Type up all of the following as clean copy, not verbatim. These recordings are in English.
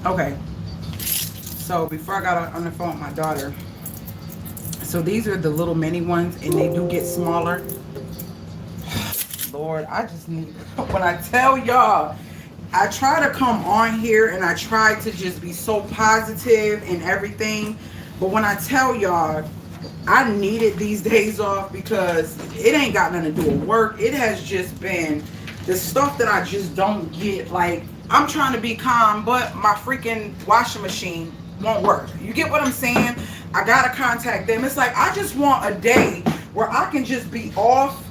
Okay, so before I got on the phone with my daughter, so these are the little mini ones, and they do get smaller. Lord, I just need, when I tell y'all, I try to come on here and I try to just be so positive and everything. But when I tell y'all, I needed these days off because it ain't got nothing to do with work. It has just been the stuff that I just don't get. Like, I'm trying to be calm, but my freaking washing machine won't work. You get what I'm saying? I gotta contact them. It's like I just want a day where I can just be off.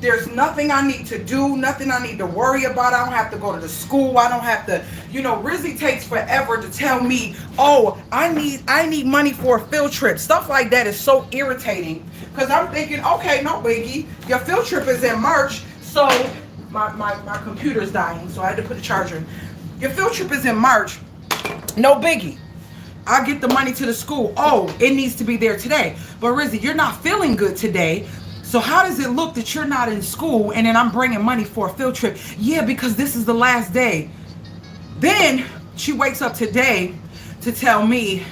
There's nothing I need to do, nothing I need to worry about. I don't have to go to the school. I don't have to, Rizzy takes forever to tell me, oh, I need money for a field trip. Stuff like that is so irritating because I'm thinking, okay, no biggie. Your field trip is in March, so my computer's dying, so I had to put the charger in. Your field trip is in March, no biggie. I'll get the money to the school. Oh, it needs to be there today. But Rizzy, you're not feeling good today. So how does it look that you're not in school and then I'm bringing money for a field trip? Yeah, because this is the last day. Then she wakes up today to tell me,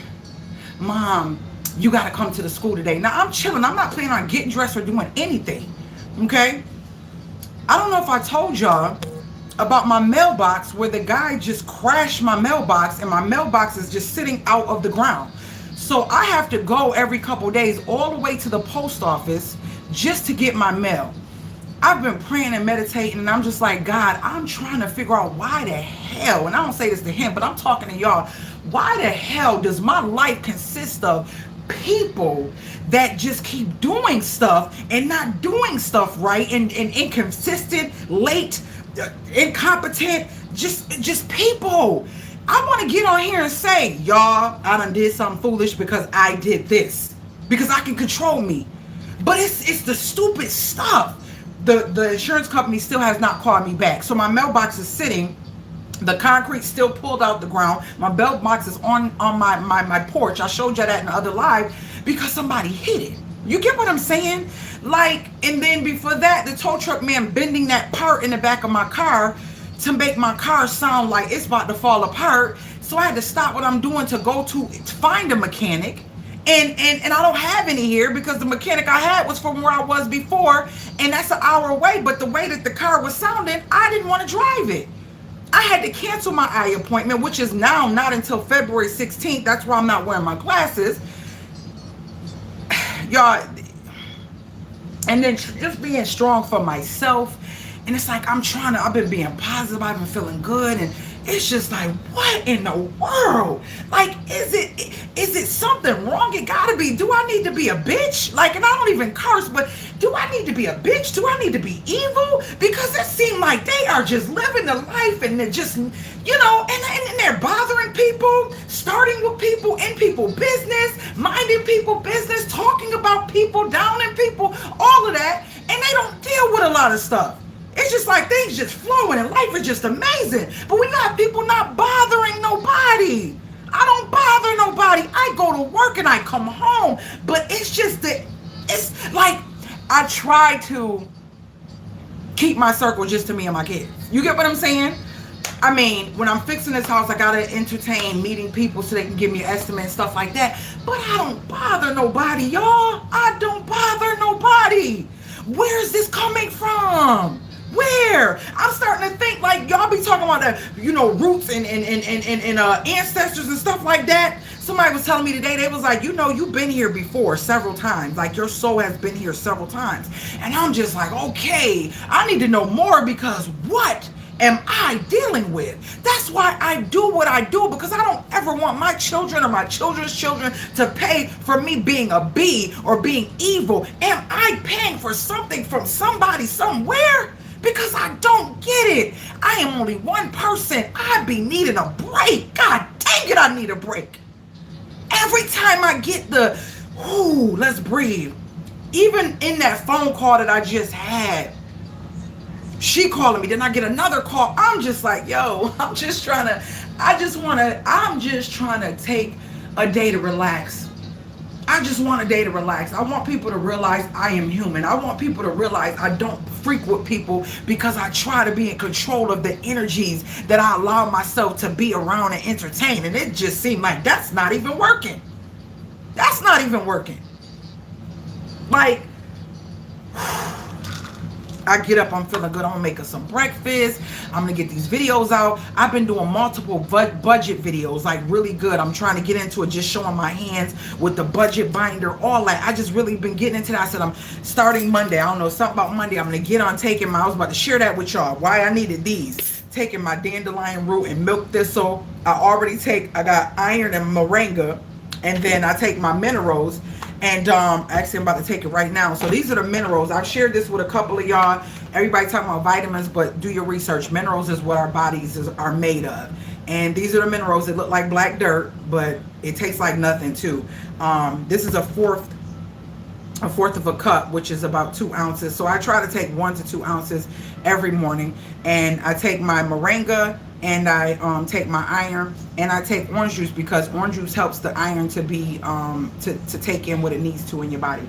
Mom, you got to come to the school today. Now, I'm chilling. I'm not planning on getting dressed or doing anything. Okay? I don't know if I told y'all about my mailbox where the guy just crashed my mailbox and my mailbox is just sitting out of the ground. So I have to go every couple days all the way to the post office just to get my mail. I've been praying and meditating and I'm just like, God, I'm trying to figure out why the hell, and I don't say this to him, but I'm talking to y'all, why the hell does my life consist of people that just keep doing stuff and not doing stuff right and inconsistent, late, incompetent, just people. I want to get on here and say, y'all, I done did something foolish because I did this, because I can control me. But it's the stupid stuff. The insurance company still has not called me back. So my mailbox is sitting. The concrete still pulled out the ground. My mailbox is on my porch. I showed you that in the other live because somebody hit it. You get what I'm saying? Like, and then before that, the tow truck man bending that part in the back of my car to make my car sound like it's about to fall apart. So I had to stop what I'm doing to go to find a mechanic. And I don't have any here because the mechanic I had was from where I was before, and that's an hour away. But the way that the car was sounding, I didn't want to drive it. I had to cancel my eye appointment, which is now not until February 16th. That's why I'm not wearing my glasses. Y'all, and then just being strong for myself. And it's like I've been being positive, I've been feeling good, and it's just like, what in the world? Like, is it something wrong? It gotta be. Do I need to be a bitch? Like, and I don't even curse, but do I need to be a bitch? Do I need to be evil? Because it seems like they are just living the life and they're just, and they're bothering people, starting with people, in people business, minding people business, talking about people, downing people, all of that, and they don't deal with a lot of stuff. It's just like things just flowing and life is just amazing. But we got people not bothering nobody. I don't bother nobody. I go to work and I come home. But it's just that, it's like I try to keep my circle just to me and my kids. You get what I'm saying? I mean, when I'm fixing this house, I gotta entertain meeting people so they can give me an estimate and stuff like that. But I don't bother nobody, y'all. I don't bother nobody. Where is this coming from? Where? I'm starting to think like y'all be talking about the, roots and ancestors and stuff like that. Somebody was telling me today, they was like, you've been here before several times. Like your soul has been here several times. And I'm just like, okay, I need to know more because what am I dealing with? That's why I do what I do, because I don't ever want my children or my children's children to pay for me being a bee or being evil. Am I paying for something from somebody somewhere? Because I don't get it. I am only one person. I be needing a break. God dang it, I need a break. Every time I get the, let's breathe. Even in that phone call that I just had, she calling me, then I get another call. I'm just like, yo, I'm just trying to take a day to relax. I just want a day to relax. I want people to realize I am human. I want people to realize I don't freak with people because I try to be in control of the energies that I allow myself to be around and entertain. And it just seemed like that's not even working. That's not even working. Like, I get up, I'm feeling good, I'm gonna make us some breakfast, I'm gonna get these videos out. I've been doing multiple budget videos, like really good. I'm trying to get into it, just showing my hands with the budget binder, all that. I just really been getting into that. I said I'm starting Monday. I don't know, something about Monday. I'm gonna get on taking my, I was about to share that with y'all, why I needed these. Taking my dandelion root and milk thistle. I got iron and moringa, and then I take my minerals. And actually, I'm about to take it right now. So these are the minerals. I've shared this with a couple of y'all. Everybody talking about vitamins, but do your research. Minerals is what our bodies are made of. And these are the minerals that look like black dirt, but it tastes like nothing too. This is a fourth of a cup, which is about 2 ounces. So I try to take 1 to 2 ounces every morning. And I take my moringa, and I take my iron, and I take orange juice because orange juice helps the iron to be to take in what it needs to in your body.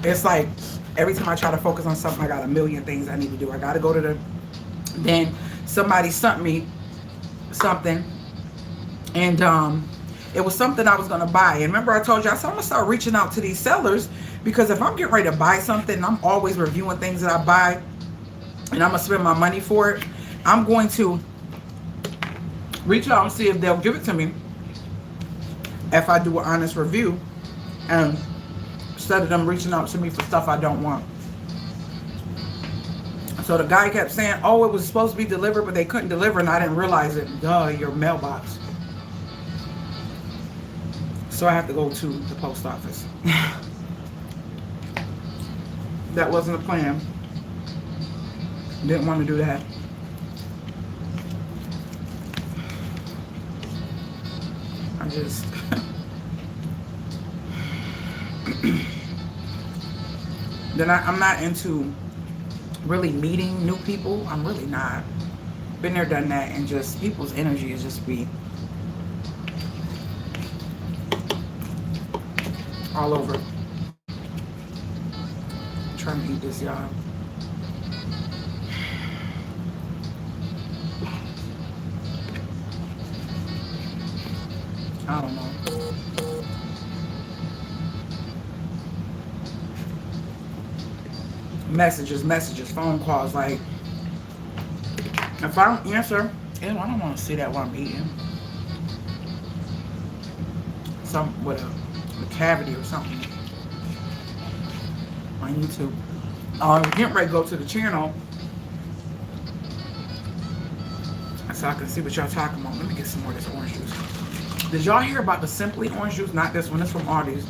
It's like every time I try to focus on something, I got a million things I need to do. I got to go to the, then somebody sent me something, and it was something I was going to buy. And remember I told you, I said I'm going to start reaching out to these sellers, because if I'm getting ready to buy something, I'm always reviewing things that I buy, and I'm going to spend my money for it. I'm going to reach out and see if they'll give it to me if I do an honest review, and instead of them reaching out to me for stuff I don't want. So the guy kept saying, oh, it was supposed to be delivered, but they couldn't deliver, and I didn't realize it. Duh, your mailbox. So I have to go to the post office. That wasn't the plan. Didn't want to do that. I just... Then I'm not into really meeting new people. I'm really not. Been there, done that, and just people's energy is just be all over. I'm trying to eat this, y'all. I don't know. Messages, phone calls. Like, if I don't answer, I don't want to see that while I'm eating. Some with a cavity or something on YouTube. I'm getting ready to go to the channel so I can see what y'all talking about. Let me get some more of this orange juice. Did y'all hear about the Simply orange juice? Not this one. It's from Aldi's.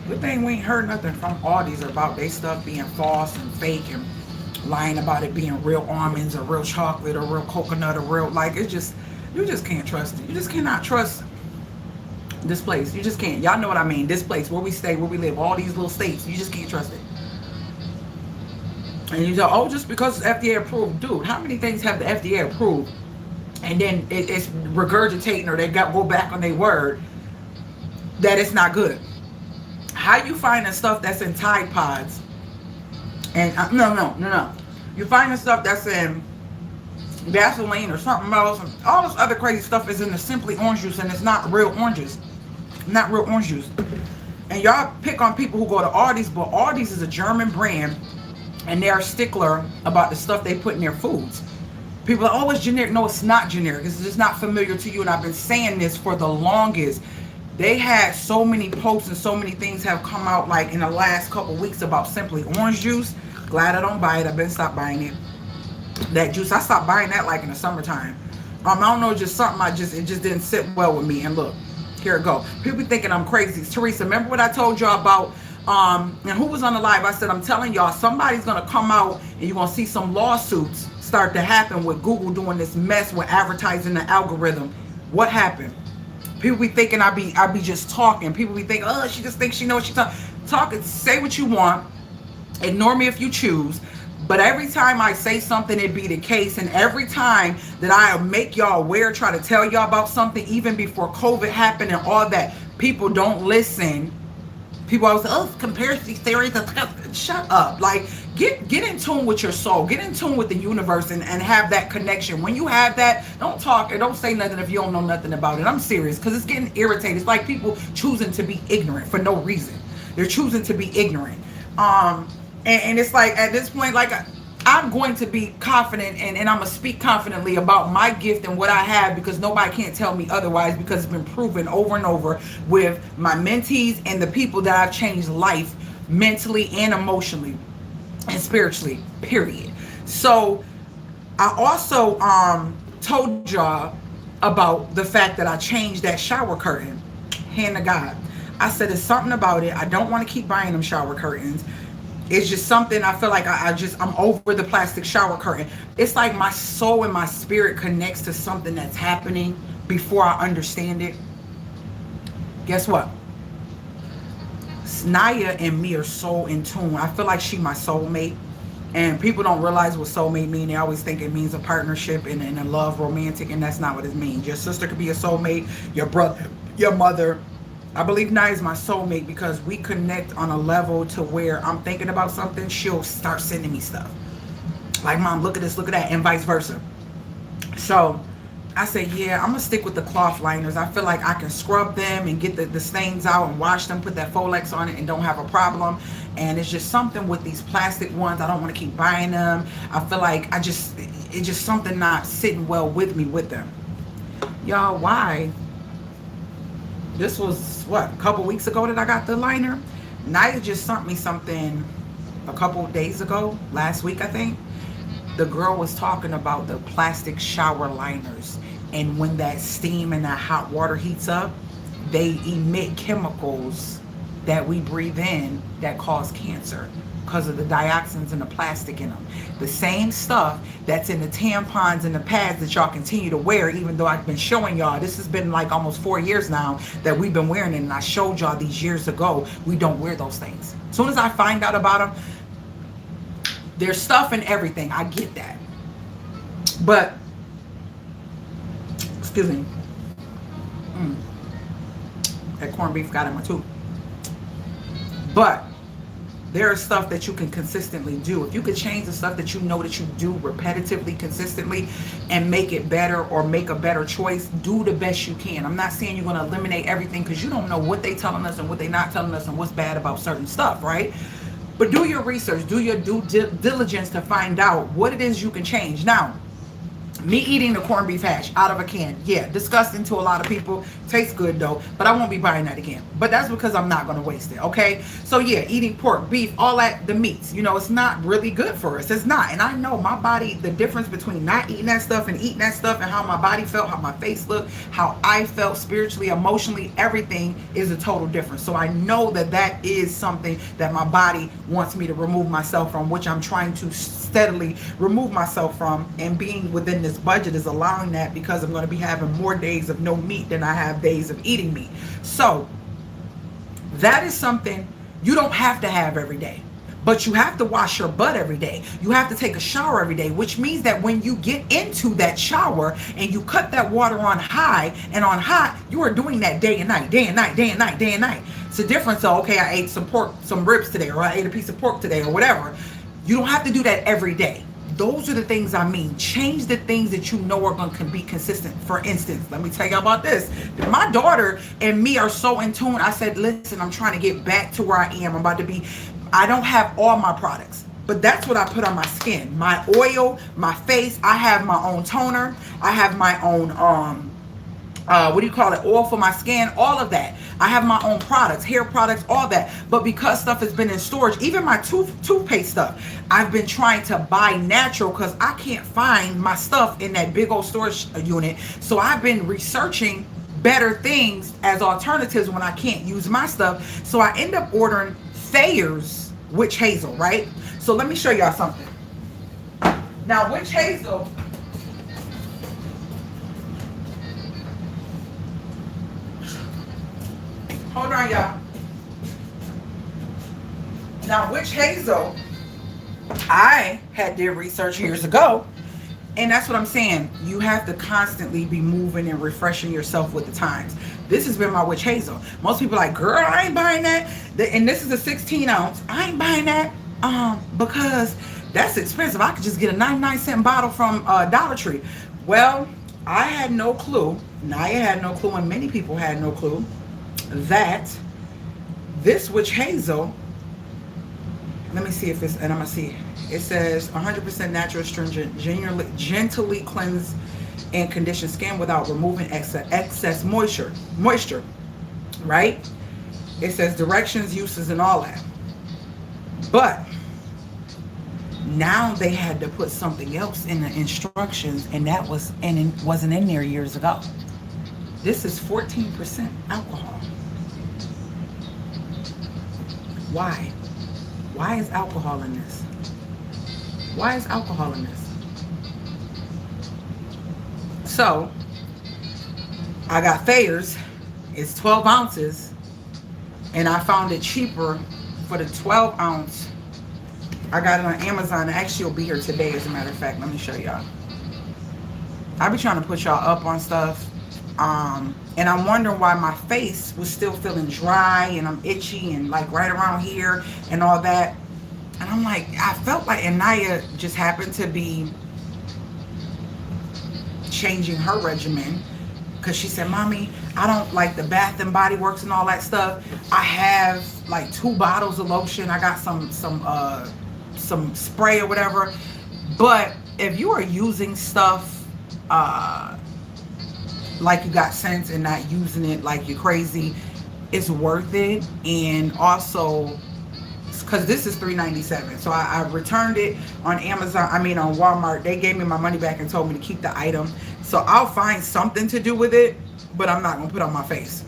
Good thing we ain't heard nothing from Aldi's about they stuff being false and fake and lying about it being real almonds or real chocolate or real coconut or real, like, it's just, you just can't trust it. You just cannot trust this place. You just can't. Y'all know what I mean. This place where we stay, where we live, all these little states, you just can't trust it. And you go, oh, just because it's FDA approved. Dude, how many things have the FDA approved and then it's regurgitating, or they go back on their word that it's not good? How you finding stuff that's in Tide Pods? And no. You finding stuff that's in gasoline or something else, and all this other crazy stuff is in the Simply orange juice, and it's not real oranges. Not real orange juice. And y'all pick on people who go to Aldi's, but Aldi's is a German brand, and they're a stickler about the stuff they put in their foods. People are, oh, it's generic. No, it's not generic. It's just not familiar to you, and I've been saying this for the longest. They had so many posts and so many things have come out, like in the last couple weeks, about Simply orange juice. Glad I don't buy it. I've been stopped buying it. That juice, I stopped buying that like in the summertime. I don't know, just something it just didn't sit well with me. And look, here it go. People thinking I'm crazy. Teresa, remember what I told y'all about And who was on the live? I said, I'm telling y'all, somebody's gonna come out and you're gonna see some lawsuits start to happen with Google doing this mess with advertising the algorithm. What happened? People be thinking I be just talking. People be thinking, oh, she just thinks she knows what she's talking. Say what you want. Ignore me if you choose. But every time I say something, it be the case. And every time that I make y'all aware, try to tell y'all about something, even before COVID happened and all that, people don't listen. People always say, oh, conspiracy theories. Shut up. Like, get in tune with your soul. Get in tune with the universe and have that connection. When you have that, don't talk and don't say nothing if you don't know nothing about it. I'm serious, because it's getting irritating. It's like people choosing to be ignorant for no reason. They're choosing to be ignorant. And it's like, at this point, like, I'm going to be confident and I'm going to speak confidently about my gift and what I have, because nobody can't tell me otherwise, because it's been proven over and over with my mentees and the people that I've changed life mentally and emotionally and spiritually, period. So I also told y'all about the fact that I changed that shower curtain. Hand to God. I said, there's something about it. I don't want to keep buying them shower curtains. It's just something I feel like I'm over the plastic shower curtain. It's like my soul and my spirit connects to something that's happening before I understand it. Guess what? Naya and me are so in tune. I feel like she my soulmate. And people don't realize what soulmate mean. They always think it means a partnership and a love, romantic, and that's not what it means. Your sister could be a soulmate, your brother, your mother. I believe Naya is my soulmate because we connect on a level to where I'm thinking about something, she'll start sending me stuff. Like, Mom, look at this, look at that, and vice versa. So I said, yeah, I'm going to stick with the cloth liners. I feel like I can scrub them and get the stains out and wash them, put that Faux on it and don't have a problem. And it's just something with these plastic ones. I don't want to keep buying them. I feel like it's just something not sitting well with me with them. Y'all, why? This was, what, a couple weeks ago that I got the liner? Naya just sent me something a couple days ago, last week, I think. The girl was talking about the plastic shower liners. And when that steam and that hot water heats up, they emit chemicals that we breathe in that cause cancer because of the dioxins and the plastic in them. The same stuff that's in the tampons and the pads that y'all continue to wear, even though I've been showing y'all, this has been like almost 4 years now that we've been wearing it, and I showed y'all these years ago, we don't wear those things. As soon as I find out about them, there's stuff in everything. I get that. But, excuse me. That corned beef got in my tooth. But there is stuff that you can consistently do. If you could change the stuff that you know that you do repetitively, consistently, and make it better or make a better choice, do the best you can. I'm not saying you're going to eliminate everything, because you don't know what they telling us and what they not telling us and what's bad about certain stuff, right? But do your research, do your due diligence to find out what it is you can change. Now, me eating the corned beef hash out of a can, yeah, disgusting to a lot of people. Tastes good though, but I won't be buying that again. But that's because I'm not going to waste it, okay? So yeah, eating pork, beef, all that, the meats, you know, it's not really good for us. It's not. And I know my body, the difference between not eating that stuff and eating that stuff, and how my body felt, how my face looked, how I felt spiritually, emotionally, everything is a total difference. So I know that that is something that my body wants me to remove myself from, which I'm trying to steadily remove myself from, and being within this budget is allowing that, because I'm going to be having more days of no meat than I have days of eating meat. So that is something you don't have to have every day, but you have to wash your butt every day. You have to take a shower every day, which means that when you get into that shower and you cut that water on high and on hot, you are doing that day and night, day and night, day and night, day and night. It's a difference. So, okay, I ate some pork, some ribs today, or I ate a piece of pork today, or whatever. You don't have to do that every day. Those are the things I mean. Change the things that you know are going to be consistent. For instance, let me tell you about this. My daughter and me are so in tune. I said, listen, I'm trying to get back to where I am. I'm about to be, I don't have all my products, but that's what I put on my skin. My oil, my face. I have my own toner. I have my own, what do you call it? Oil for my skin, all of that. I have my own products, hair products, all that. But because stuff has been in storage, even my toothpaste stuff, I've been trying to buy natural because I can't find my stuff in that big old storage unit. So I've been researching better things as alternatives when I can't use my stuff. So I end up ordering Thayer's Witch Hazel, right? So let me show y'all something. Now, Witch Hazel, hold on, y'all. Now, Witch Hazel, I had did research years ago, and that's what I'm saying. You have to constantly be moving and refreshing yourself with the times. This has been my Witch Hazel. Most people are like, girl, I ain't buying that. And this is a 16 ounce. I ain't buying that because that's expensive. I could just get a 99-cent bottle from Dollar Tree. Well, I had no clue. Naya had no clue, and many people had no clue that this Witch Hazel, let me see if it's, and I'm going to see, it says 100% natural, astringent, gently cleanse and condition skin without removing excess moisture, right? It says directions, uses, and all that. But now they had to put something else in the instructions, and that was, and it wasn't in there years ago. This is 14% alcohol. Why? Why is alcohol in this? Why is alcohol in this? So, I got Thayer's. It's 12 ounces. And I found it cheaper for the 12 ounce. I got it on Amazon. Actually, it'll be here today, as a matter of fact. Let me show y'all. I be trying to put y'all up on stuff. And I'm wondering why my face was still feeling dry and I'm itchy and like right around here and all that. And I'm like, I felt like, and Naya just happened to be changing her regimen because she said, Mommy, I don't like the Bath and Body Works and all that stuff. I have like 2 bottles of lotion. I got some spray or whatever. But if you are using stuff like you got sense and not using it like you're crazy, it's worth it. And also, because this is $3.97, so I returned it on Amazon, on Walmart. They gave me my money back and told me to keep the item. So I'll find something to do with it, but I'm not gonna put it on my face.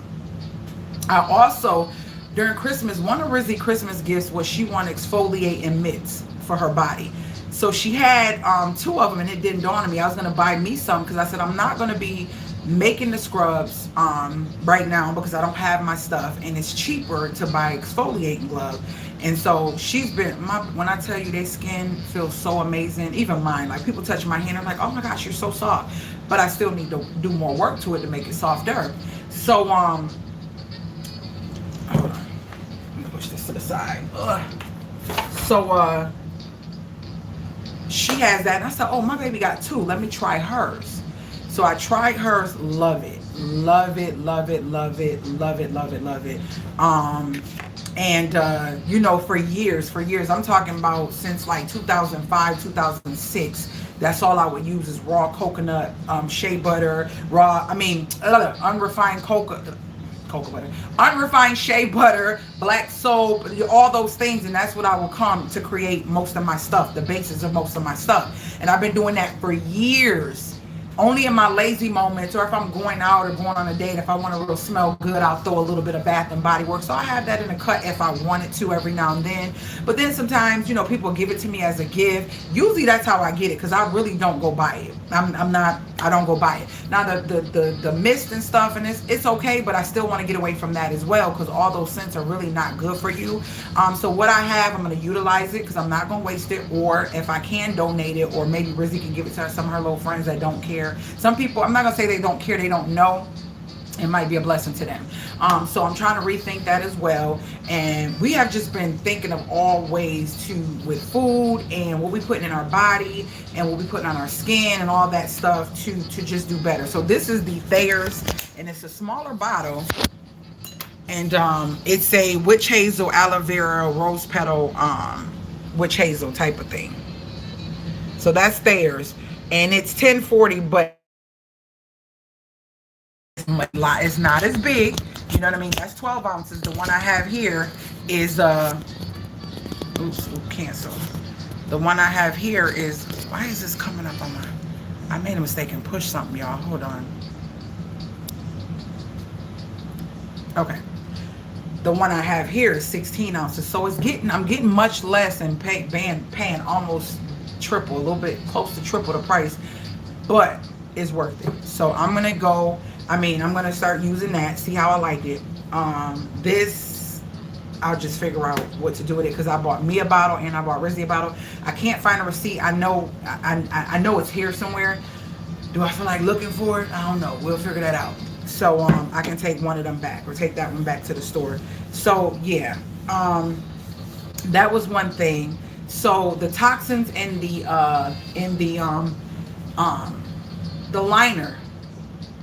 I also, during Christmas, one of Rizzy's Christmas gifts was she wanted exfoliating mitts for her body. So she had 2 of them, and it didn't dawn on me. I was gonna buy me some because I said I'm not gonna be making the scrubs right now because I don't have my stuff, and it's cheaper to buy exfoliating glove. And so she's been, when I tell you, their skin feels so amazing. Even mine, like people touch my hand, I'm like, oh my gosh, you're so soft. But I still need to do more work to it to make it softer. So hold on, let me push this to the side. So she has that, and I said, oh, my baby got 2, let me try hers. So I tried hers, love it, love it, love it, love it, love it, love it, love it. And you know, for years, I'm talking about since like 2005, 2006, that's all I would use is raw coconut, shea butter, unrefined cocoa butter, unrefined shea butter, black soap, all those things. And that's what I will come to create most of my stuff, the basis of most of my stuff. And I've been doing that for years. Only in my lazy moments, or if I'm going out or going on a date, if I want to real smell good, I'll throw a little bit of Bath and Body Works. So I have that in a cut if I wanted to every now and then. But then sometimes, you know, people give it to me as a gift. Usually that's how I get it, because I really don't go buy it. I don't go buy it. Now the mist and stuff, and it's okay, but I still want to get away from that as well, because all those scents are really not good for you. So what I have, I'm going to utilize it because I'm not going to waste it. Or if I can donate it, or maybe Rizzy can give it to some of her little friends that don't care. Some people, I'm not gonna say they don't care, they don't know. It might be a blessing to them. So I'm trying to rethink that as well. And we have just been thinking of all ways with food and what we putting in our body and what we putting on our skin and all that stuff to just do better. So this is the Thayer's, and it's a smaller bottle. And it's a witch hazel, aloe vera, rose petal, witch hazel type of thing. So that's Thayer's. And it's 1040, but it's not as big. You know what I mean? That's 12 ounces. The one I have here is cancel. The one I have here is, why is this coming up on my, I made a mistake and pushed something, y'all. Hold on. Okay. the one I have here is 16 ounces. So I'm getting much less and paying almost triple, a little bit close to triple the price, but it's worth it. So I'm going to start using that, see how I like it. This, I'll just figure out what to do with it, because I bought me a bottle and I bought Rizzy a bottle. I can't find a receipt. I know it's here somewhere. Do I feel like looking for it? I don't know. We'll figure that out. So I can take one of them back, or take that one back to the store. So yeah, that was one thing. So the toxins in the liner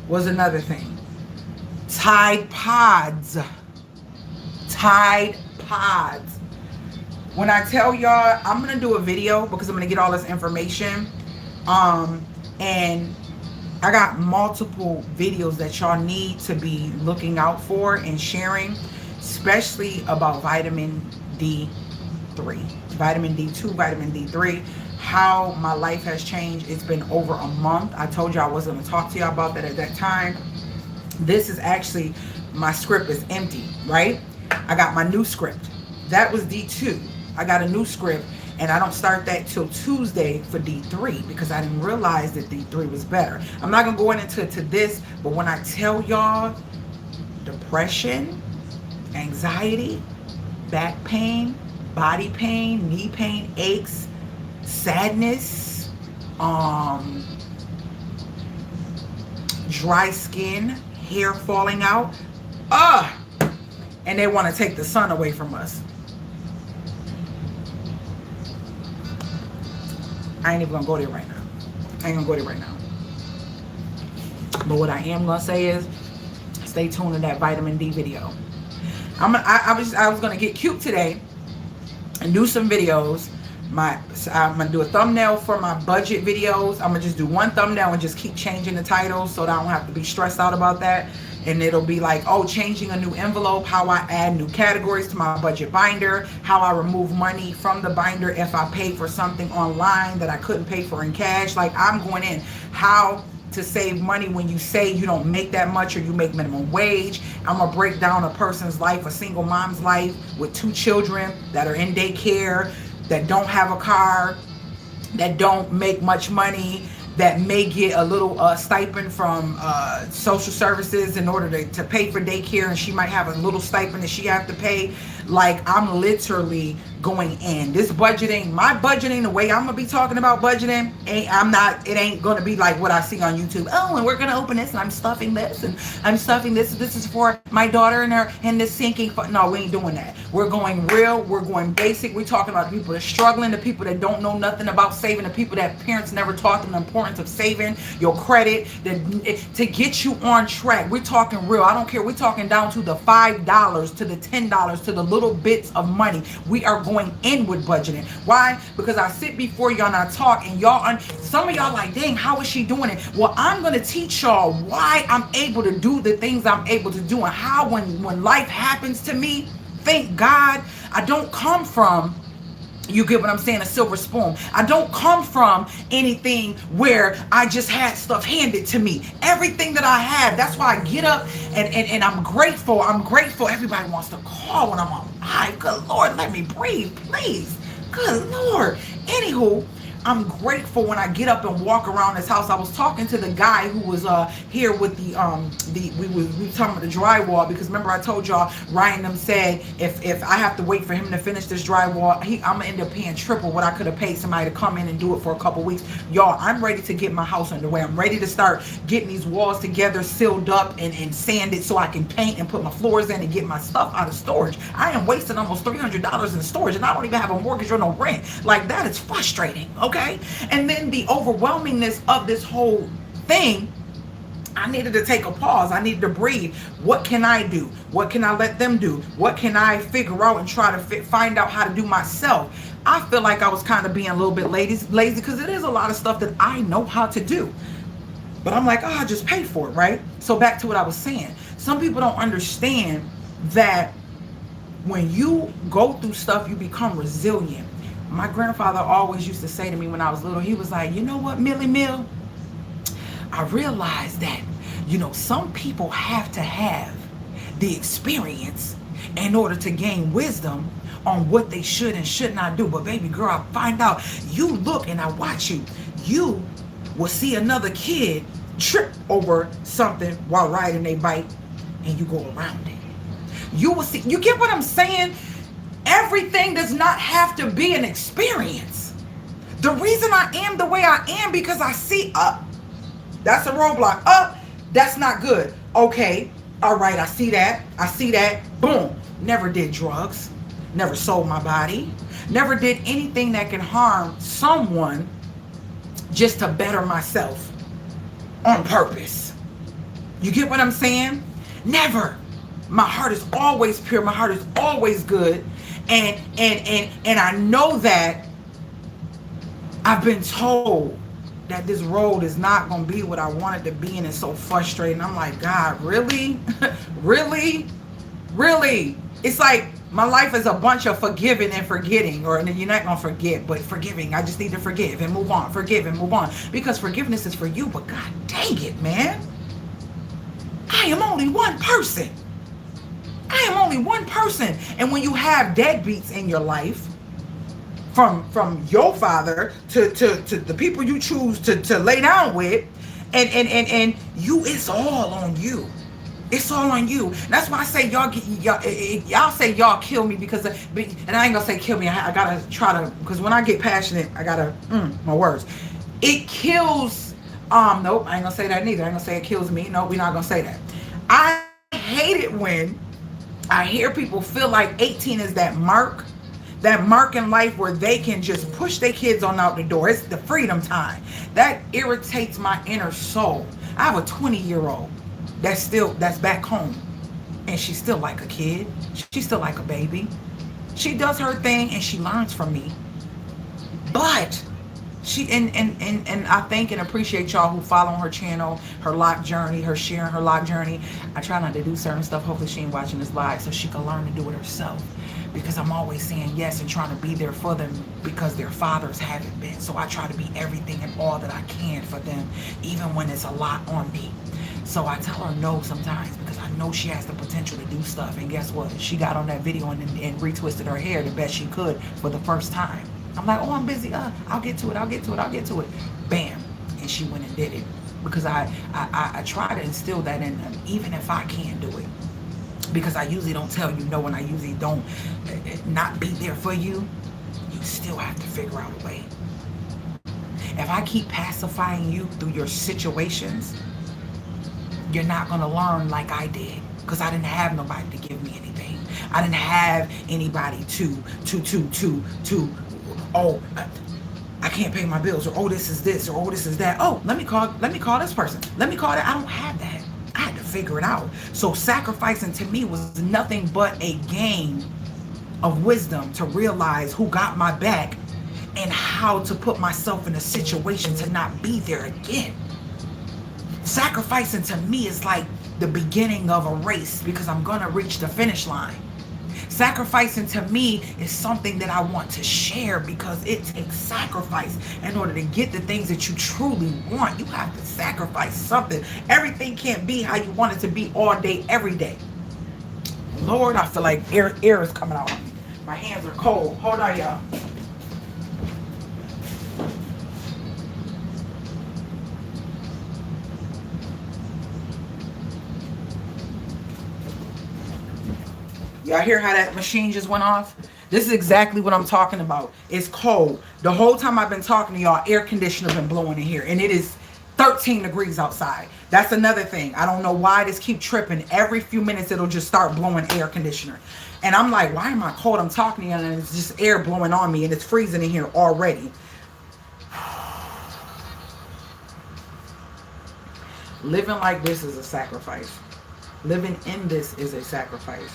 was another thing. Tide Pods. When I tell y'all, I'm gonna do a video, because I'm gonna get all this information, and I got multiple videos that y'all need to be looking out for and sharing, especially about vitamin D3, vitamin D2, vitamin D3, how my life has changed. It's been over a month. I told you I wasn't going to talk to y'all about that at that time. This is actually, my script is empty, right? I got my new script. That was D2. I got a new script, and I don't start that till Tuesday for D3, because I didn't realize that D3 was better. I'm not going to go into this, but when I tell y'all, depression, anxiety, back pain, body pain, knee pain, aches, sadness, dry skin, hair falling out, and they want to take the sun away from us. I ain't even gonna go there right now. But what I am gonna say is, stay tuned to that vitamin D video. I was gonna get cute today and do some videos. I'm gonna do a thumbnail for my budget videos. I'm gonna just do one thumbnail and just keep changing the titles, so that I don't have to be stressed out about that. And it'll be like, oh, changing a new envelope, how I add new categories to my budget binder, how I remove money from the binder if I pay for something online that I couldn't pay for in cash. Like, I'm going in how to save money when you say you don't make that much, or you make minimum wage. I'm gonna break down a person's life, a single mom's life with 2 children that are in daycare, that don't have a car, that don't make much money, that may get a little stipend from social services in order to pay for daycare, and she might have a little stipend that she have to pay. Like, I'm literally going in. This budgeting, my budgeting, the way I'm gonna be talking about budgeting, it ain't gonna be like what I see on YouTube. Oh, and we're gonna open this, and I'm stuffing this, and I'm stuffing this. This is for my daughter and this sinking. No, we ain't doing that. We're going real. We're going basic. We're talking about the people that are struggling, the people that don't know nothing about saving, the people that parents never taught them the importance of saving your credit, to get you on track. We're talking real. I don't care. We're talking down to the $5, to the $10, to the little bits of money. We are going in with budgeting. Why? Because I sit before y'all and I talk, and y'all, some of y'all like, dang, how is she doing it? Well, I'm going to teach y'all why I'm able to do the things I'm able to do, and how when life happens to me, thank God I don't come from, you get what I'm saying, a silver spoon. I don't come from anything where I just had stuff handed to me. Everything that I have, that's why I get up and I'm grateful. Everybody wants to call when I'm alive. Good Lord, let me breathe, please. Good Lord. Anywho, I'm grateful when I get up and walk around this house. I was talking to the guy who was here with we were talking about the drywall, because remember I told y'all, Ryan them said if I have to wait for him to finish this drywall, I'm gonna end up paying triple what I could have paid somebody to come in and do it for a couple weeks. Y'all, I'm ready to get my house underway. I'm ready to start getting these walls together, sealed up, and sanded, so I can paint and put my floors in and get my stuff out of storage. I am wasting almost $300 in storage, and I don't even have a mortgage or no rent. Like, that is frustrating. Okay, and then the overwhelmingness of this whole thing, I needed to take a pause. I needed to breathe. What can I do? What can I let them do? What can I figure out and try to find out how to do myself? I feel like I was kind of being a little bit lazy, because it is a lot of stuff that I know how to do, but I'm like, oh, I just pay for it, right? So back to what I was saying. Some people don't understand that when you go through stuff, you become resilient. My grandfather always used to say to me when I was little, he was like, you know what, Millie Mill? I realized that, some people have to have the experience in order to gain wisdom on what they should and should not do. But baby girl, I find out, you look and I watch you. You will see another kid trip over something while riding a bike and you go around it. You will see, you get what I'm saying? Everything does not have to be an experience. The reason I am the way I am because I see up. That's a roadblock. Up, that's not good. Okay, all right, I see that. I see that. Boom. Never did drugs. Never sold my body. Never did anything that can harm someone just to better myself on purpose. You get what I'm saying? Never. My heart is always pure. My heart is always good. And I know that I've been told that this road is not going to be what I want it to be, and it's so frustrating. I'm like, God, really? Really? Really? It's like my life is a bunch of forgiving and forgetting, or you're not going to forget, but forgiving. I just need to forgive and move on, forgive and move on, because forgiveness is for you, but God dang it, man. I am only one person. I am only one person. And when you have deadbeats in your life, from your father to the people you choose to lay down with, and you, it's all on you. It's all on you. That's why I say y'all say y'all kill me because and I ain't gonna say kill me. I gotta try to, because when I get passionate, I gotta my words. It kills. Nope, I ain't gonna say that neither. I ain't gonna say it kills me. No, we're not gonna say that. I hate it when I hear people feel like 18 is that mark in life where they can just push their kids on out the door. It's the freedom time. That irritates my inner soul. I have a 20-year-old that's back home, and she's still like a kid. She's still like a baby. She does her thing and she learns from me. But she and I thank and appreciate y'all who follow her channel, her lock journey, her sharing her lock journey. I try not to do certain stuff. Hopefully she ain't watching this live so she can learn to do it herself. Because I'm always saying yes and trying to be there for them because their fathers haven't been. So I try to be everything and all that I can for them, even when it's a lot on me. So I tell her no sometimes because I know she has the potential to do stuff. And guess what? She got on that video and retwisted her hair the best she could for the first time. I'm like, oh, I'm busy. I'll get to it. Bam. And she went and did it. Because I try to instill that in them, even if I can't do it. Because I usually don't tell you no, and I usually don't not be there for you. You still have to figure out a way. If I keep pacifying you through your situations, you're not going to learn like I did. Because I didn't have nobody to give me anything. I didn't have anybody I can't pay my bills, or oh, this is this, or oh, this is that. Oh, let me call this person. Let me call that. I don't have that. I had to figure it out. So sacrificing to me was nothing but a game of wisdom to realize who got my back and how to put myself in a situation to not be there again. Sacrificing to me is like the beginning of a race because I'm gonna reach the finish line. Sacrificing to me is something that I want to share because it takes sacrifice in order to get the things that you truly want. You have to sacrifice something. Everything can't be how you want it to be all day, every day. Lord, I feel like air is coming out. My hands are cold. Hold on, y'all. Y'all hear how that machine just went off? This is exactly what I'm talking about. It's cold. The whole time I've been talking to y'all, air conditioner been blowing in here. And it is 13 degrees outside. That's another thing. I don't know why this keep tripping. Every few minutes it'll just start blowing air conditioner. And I'm like, why am I cold? I'm talking to you and it's just air blowing on me and it's freezing in here already. Living like this is a sacrifice. Living in this is a sacrifice.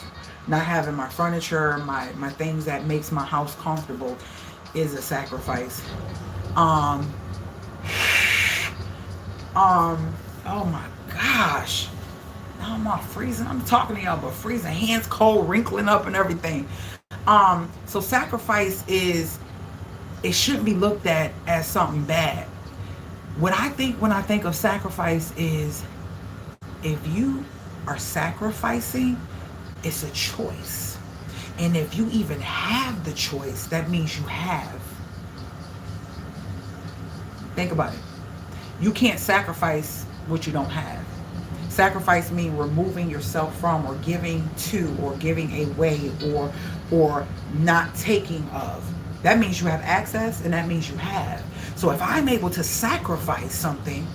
Not having my furniture, my things that makes my house comfortable is a sacrifice. Oh my gosh. Now I'm all freezing. I'm talking to y'all, but freezing, hands cold, wrinkling up and everything. So sacrifice is, it shouldn't be looked at as something bad. What I think when I think of sacrifice is if you are sacrificing, It's a choice. And if you even have the choice, that means you have. Think about it. You can't sacrifice what you don't have. Sacrifice means removing yourself from, or giving to, or giving away, or not taking of. That means you have access, and that means you have. So if I'm able to sacrifice something,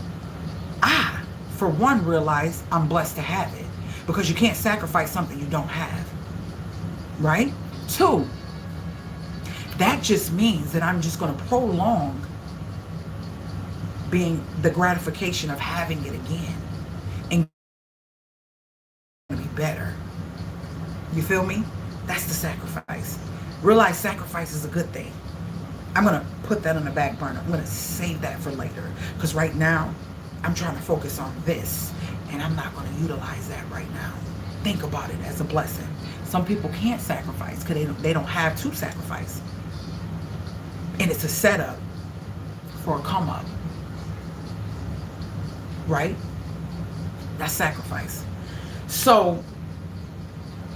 I, for one, realize I'm blessed to have it. Because you can't sacrifice something you don't have. Right? 2, that just means that I'm just going to prolong being the gratification of having it again. And be better. You feel me? That's the sacrifice. Realize sacrifice is a good thing. I'm going to put that on the back burner. I'm going to save that for later. Because right now, I'm trying to focus on this. And I'm not going to utilize that right now. Think about it as a blessing. Some people can't sacrifice because they don't have to sacrifice. And it's a setup for a come up. Right? That's sacrifice. So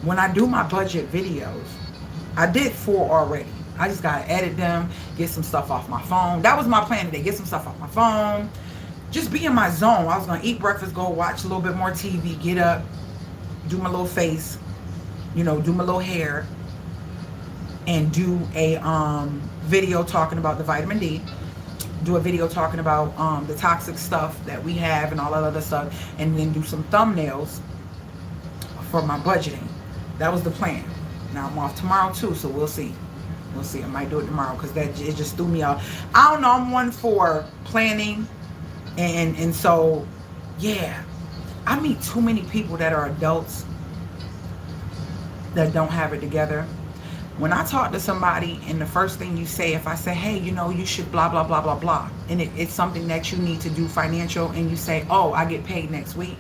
when I do my budget videos, I did 4 already. I just got to edit them, get some stuff off my phone. That was my plan today. Get some stuff off my phone. Just be in my zone. I was going to eat breakfast, go watch a little bit more TV, get up, do my little face, do my little hair, and do a video talking about the vitamin D. Do a video talking about the toxic stuff that we have and all that other stuff, and then do some thumbnails for my budgeting. That was the plan. Now I'm off tomorrow too, so we'll see. We'll see. I might do it tomorrow because it just threw me off. I don't know. I'm one for planning, and so yeah. I meet too many people that are adults that don't have it together. When I talk to somebody and the first thing you say, if I say, hey, you should blah, blah, blah, blah, blah, and it's something that you need to do financial, and you say, oh, I get paid next week,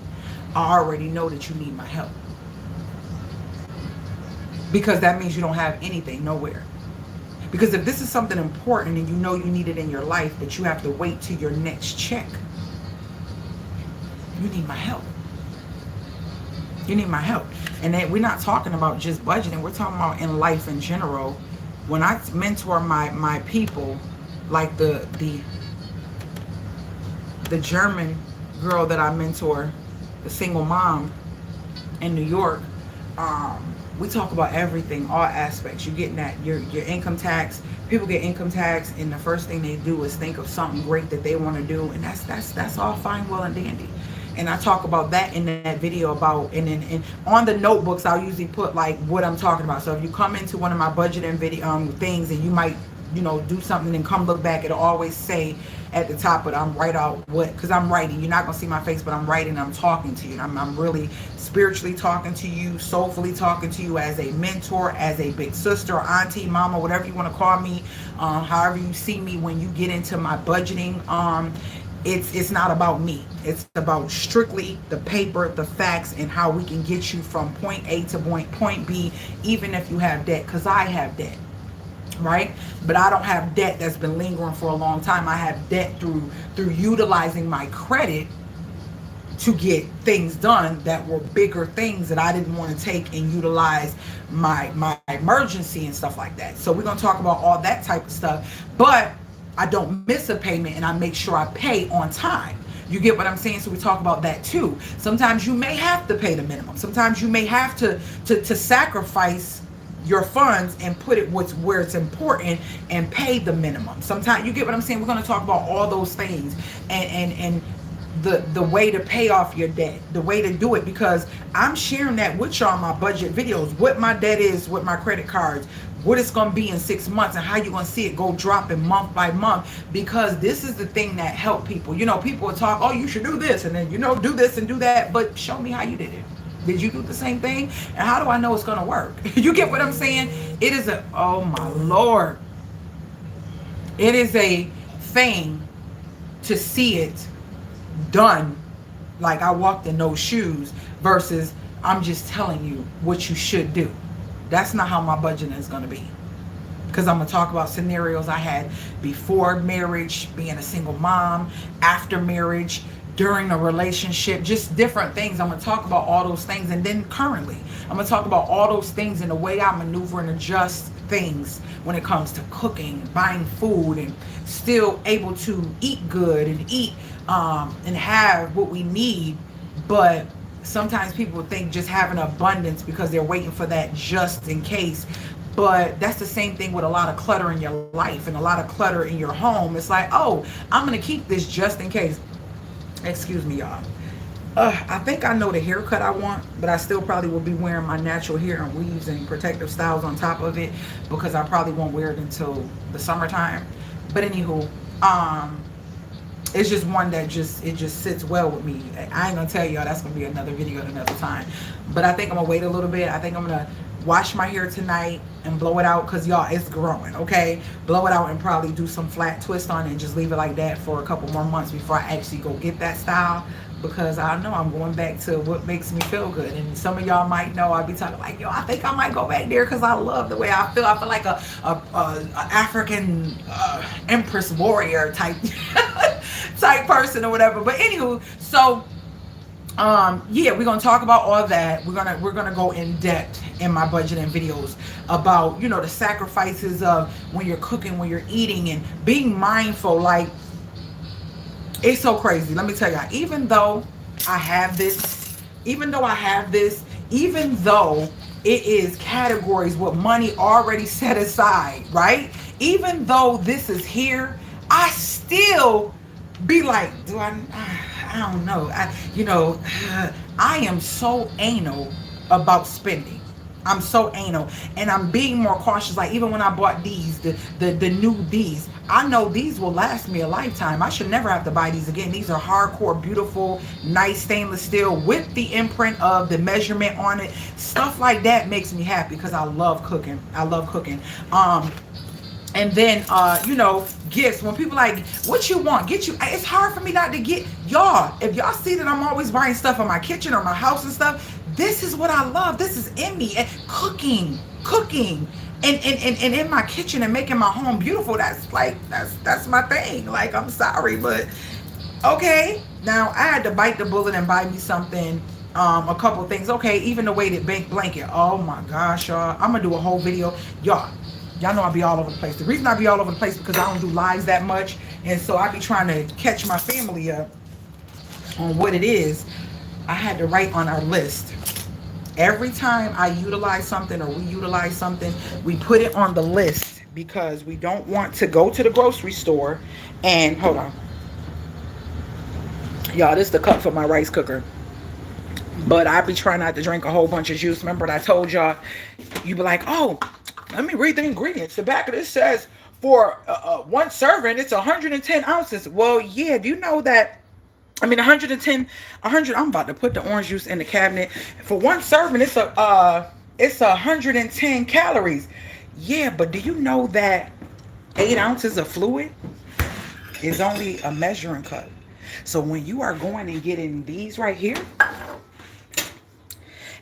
I already know that you need my help. Because that means you don't have anything, nowhere. Because if this is something important and you need it in your life, but you have to wait till your next check, you need my help. You need my help. And then we're not talking about just budgeting. We're talking about in life in general. When I mentor my people, like the German girl that I mentor, the single mom in New York, we talk about everything, all aspects. You're getting that your income tax. People get income tax, and the first thing they do is think of something great that they want to do, and that's all fine, well, and dandy. And I talk about that in that video about, and on the notebooks, I'll usually put like what I'm talking about. So if you come into one of my budgeting video things, and you might, do something and come look back, it'll always say at the top, but I'm write out what, because I'm writing. You're not going to see my face, but I'm writing, I'm talking to you. I'm really spiritually talking to you, soulfully talking to you as a mentor, as a big sister, auntie, mama, whatever you want to call me, however you see me when you get into my budgeting. It's not about me. It's about strictly the paper, the facts, and how we can get you from point A to point B, even if you have debt, because I have debt, right? But I don't have debt that's been lingering for a long time. I have debt through utilizing my credit to get things done that were bigger things that I didn't want to take and utilize my emergency and stuff like that. So we're going to talk about all that type of stuff. But I don't miss a payment, and I make sure I pay on time. You get what I'm saying? So we talk about that too. Sometimes you may have to pay the minimum. Sometimes you may have to sacrifice your funds and put it where it's important and pay the minimum. Sometimes, you get what I'm saying? We're going to talk about all those things and the way to pay off your debt, the way to do it, because I'm sharing that with y'all in my budget videos, what my debt is with my credit cards, what it's going to be in 6 months, and how you're going to see it go dropping month by month, because this is the thing that help people. People will talk, oh, you should do this, and then, do this and do that, but show me how you did it. Did you do the same thing? And how do I know it's going to work? You get what I'm saying? It is oh my Lord. It is a thing to see it done like I walked in those shoes versus I'm just telling you what you should do. That's not how my budgeting is going to be, because I'm going to talk about scenarios I had before marriage, being a single mom, after marriage, during a relationship, just different things. I'm going to talk about all those things. And then currently, I'm going to talk about all those things and the way I maneuver and adjust things when it comes to cooking, buying food, and still able to eat good and eat and have what we need. But sometimes people think just having abundance because they're waiting for that just in case. But that's the same thing with a lot of clutter in your life and a lot of clutter in your home. It's like, oh, I'm going to keep this just in case. Excuse me, y'all. I think I know the haircut I want, but I still probably will be wearing my natural hair and weaves and protective styles on top of it, because I probably won't wear it until the summertime. But anywho, it's just one that it just sits well with me. I ain't gonna tell y'all, that's gonna be another video at another time. But I think I'm gonna wait a little bit. I think I'm gonna wash my hair tonight and blow it out, because y'all, it's growing, okay? Blow it out and probably do some flat twist on it and just leave it like that for a couple more months before I actually go get that style, because I know I'm going back to what makes me feel good. And some of y'all might know I'll be talking like, yo, I think I might go back there because I love the way I feel. I feel like a African empress warrior type type person or whatever. But anywho, so yeah, we're gonna talk about all that. We're gonna go in depth in my budgeting videos about, you know, the sacrifices of when you're cooking, when you're eating, and being mindful. Like, it's so crazy. Let me tell y'all, even though I have this, even though it is categories with money already set aside, right? Even though this is here, I still be like, I don't know. I am so anal about spending. I'm so anal, and I'm being more cautious. Like, even when I bought these, the new these, I know these will last me a lifetime. I should never have to buy these again. These are hardcore, beautiful, nice stainless steel with the imprint of the measurement on it. Stuff like that makes me happy because I love cooking. And then, you know, gifts. When people like, what you want? Get you. It's hard for me not to get y'all. If y'all see that I'm always buying stuff in my kitchen or my house and stuff, this is what I love. This is in me. And cooking, and in my kitchen and making my home beautiful. That's my thing. Like, I'm sorry, but okay. Now I had to bite the bullet and buy me something. A couple things. Okay, even the weighted blanket. Oh my gosh, y'all. I'm gonna do a whole video, y'all know I be all over the place. The reason I be all over the place is because I don't do lives that much. And so I be trying to catch my family up on what it is. I had to write on our list. Every time I utilize something or we utilize something, we put it on the list, because we don't want to go to the grocery store and, hold on. Y'all, this is the cup for my rice cooker. But I be trying not to drink a whole bunch of juice. Remember what I told y'all? You be like, oh, let me read the ingredients. The back of this says for one serving, it's 110 ounces. Well, yeah, do you know that? I mean, 100. I'm about to put the orange juice in the cabinet. For one serving, it's 110 calories. Yeah, but do you know that 8 ounces of fluid is only a measuring cup? So when you are going and getting these right here,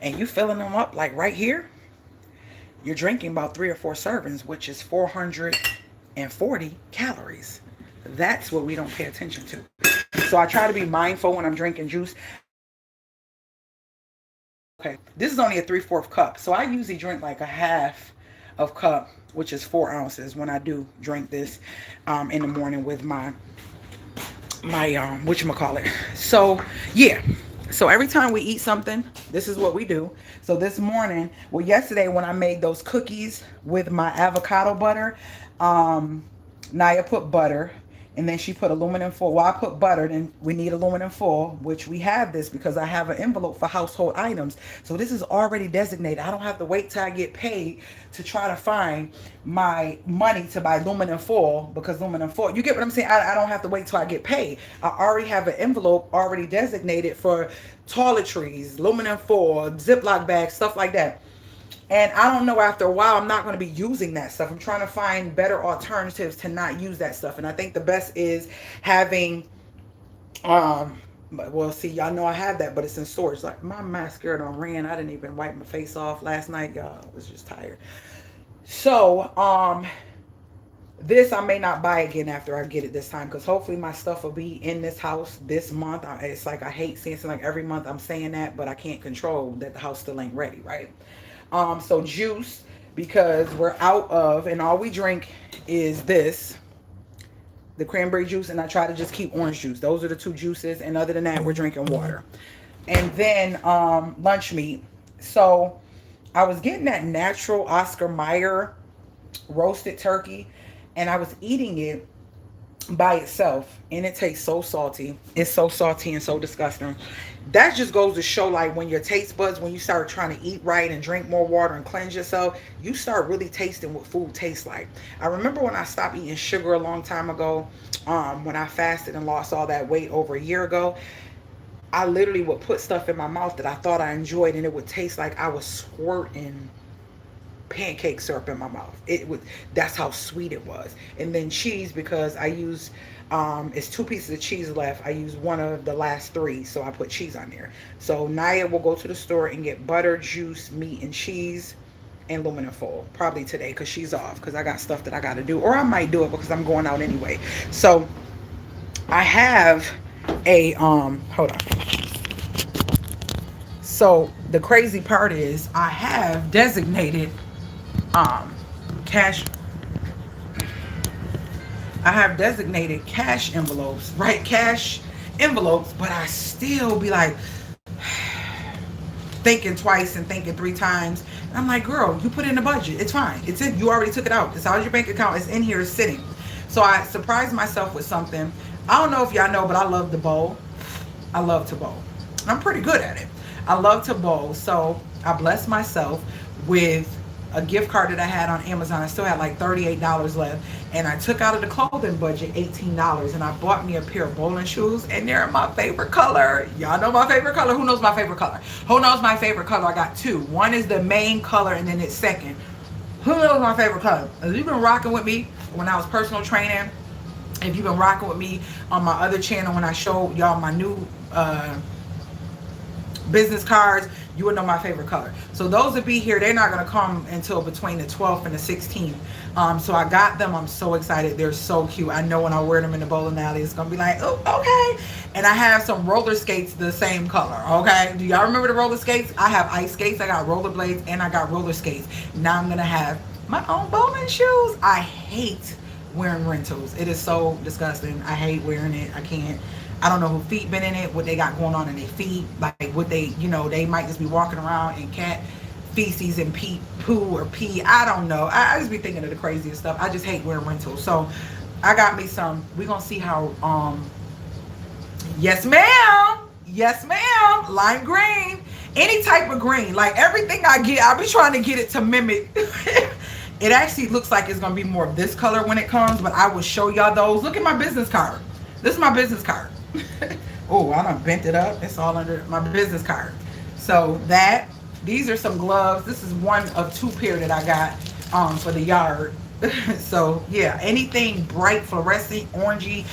and you filling them up like right here, you're drinking about 3 or 4 servings, which is 440 calories. That's what we don't pay attention to. So I try to be mindful when I'm drinking juice. Okay, this is only a 3/4 cup. So I usually drink like a half of cup, which is 4 ounces, when I do drink this in the morning with my whatchamacallit. So yeah. So every time we eat something, this is what we do. So this morning, well, yesterday when I made those cookies with my avocado butter, Naya put butter, and then she put aluminum foil. Well, I put butter, and we need aluminum foil, which we have this because I have an envelope for household items. So this is already designated. I don't have to wait till I get paid to try to find my money to buy aluminum foil, because aluminum foil, you get what I'm saying? I don't have to wait till I get paid. I already have an envelope already designated for toiletries, aluminum foil, Ziploc bags, stuff like that. And I don't know, after a while, I'm not going to be using that stuff. I'm trying to find better alternatives to not use that stuff. And I think the best is having, well, see, y'all know I have that, but it's in storage. Like, my mascara done ran. I didn't even wipe my face off last night, y'all. I was just tired. So, This I may not buy again after I get it this time, because hopefully my stuff will be in this house this month. It's like I hate seeing something like every month I'm saying that, but I can't control that the house still ain't ready, right? So juice, because we're out of, and all we drink is this, the cranberry juice, and I try to just keep orange juice. Those are the two juices, and other than that, we're drinking water. And then lunch meat. So I was getting that natural Oscar Mayer roasted turkey, and I was eating it by itself, and it tastes so salty. It's so salty and so disgusting. That just goes to show, like, when your taste buds, when you start trying to eat right and drink more water and cleanse yourself, you start really tasting what food tastes like. I remember when I stopped eating sugar a long time ago, when I fasted and lost all that weight over a year ago. I literally would put stuff in my mouth that I thought I enjoyed, and it would taste like I was squirting pancake syrup in my mouth. It would, that's how sweet it was. And then cheese, because I use it's 2 pieces of cheese left. I use one of the last 3, so I put cheese on there. So Naya will go to the store and get butter, juice, meat, and cheese, and aluminum foil probably today, because she's off, because I got stuff that I got to do, or I might do it because I'm going out anyway. So I have a hold on. So the crazy part is I have designated cash. I have designated cash envelopes, right? Cash envelopes, but I still be like thinking twice and thinking 3 times. And I'm like, girl, you put in the budget. It's fine. It's in. You already took it out. It's out of your bank account. It's in here. It's sitting. So I surprised myself with something. I don't know if y'all know, but I love to bowl. I love to bowl. I'm pretty good at it. I love to bowl. So I blessed myself with a gift card that I had on Amazon. I still had like $38 left, and I took out of the clothing budget $18, and I bought me a pair of bowling shoes, and they're my favorite color. Y'all know my favorite color. Who knows my favorite color? Who knows my favorite color? I got 2. One is the main color, and then it's second. Who knows my favorite color? If you've been rocking with me when I was personal training, if you've been rocking with me on my other channel when I showed y'all my new business cards, you would know my favorite color. So those that be here, they're not going to come until between the 12th and the 16th. So I got them. I'm so excited. They're so cute. I know when I wear them in the bowling alley, it's going to be like, oh, okay. And I have some roller skates the same color, okay? Do y'all remember the roller skates? I have ice skates, I got roller blades, and I got roller skates. Now I'm going to have my own bowling shoes. I hate wearing rentals. It is so disgusting. I hate wearing it. I can't. I don't know who feet been in it, what they got going on in their feet, like what they, you know, they might just be walking around in cat feces and poo or pee. I don't know. I just be thinking of the craziest stuff. I just hate wearing rentals. So I got me some. We're gonna see how yes ma'am, yes ma'am, lime green, any type of green, like everything I get, I'll be trying to get it to mimic. It actually looks like it's gonna be more of this color when it comes, but I will show y'all those. Look at my business card. This is my business card. Oh, I done bent it up. It's all under my business card. So that, these are some gloves. This is one of 2 pair that I got for the yard. So yeah, anything bright, fluorescent, orangey,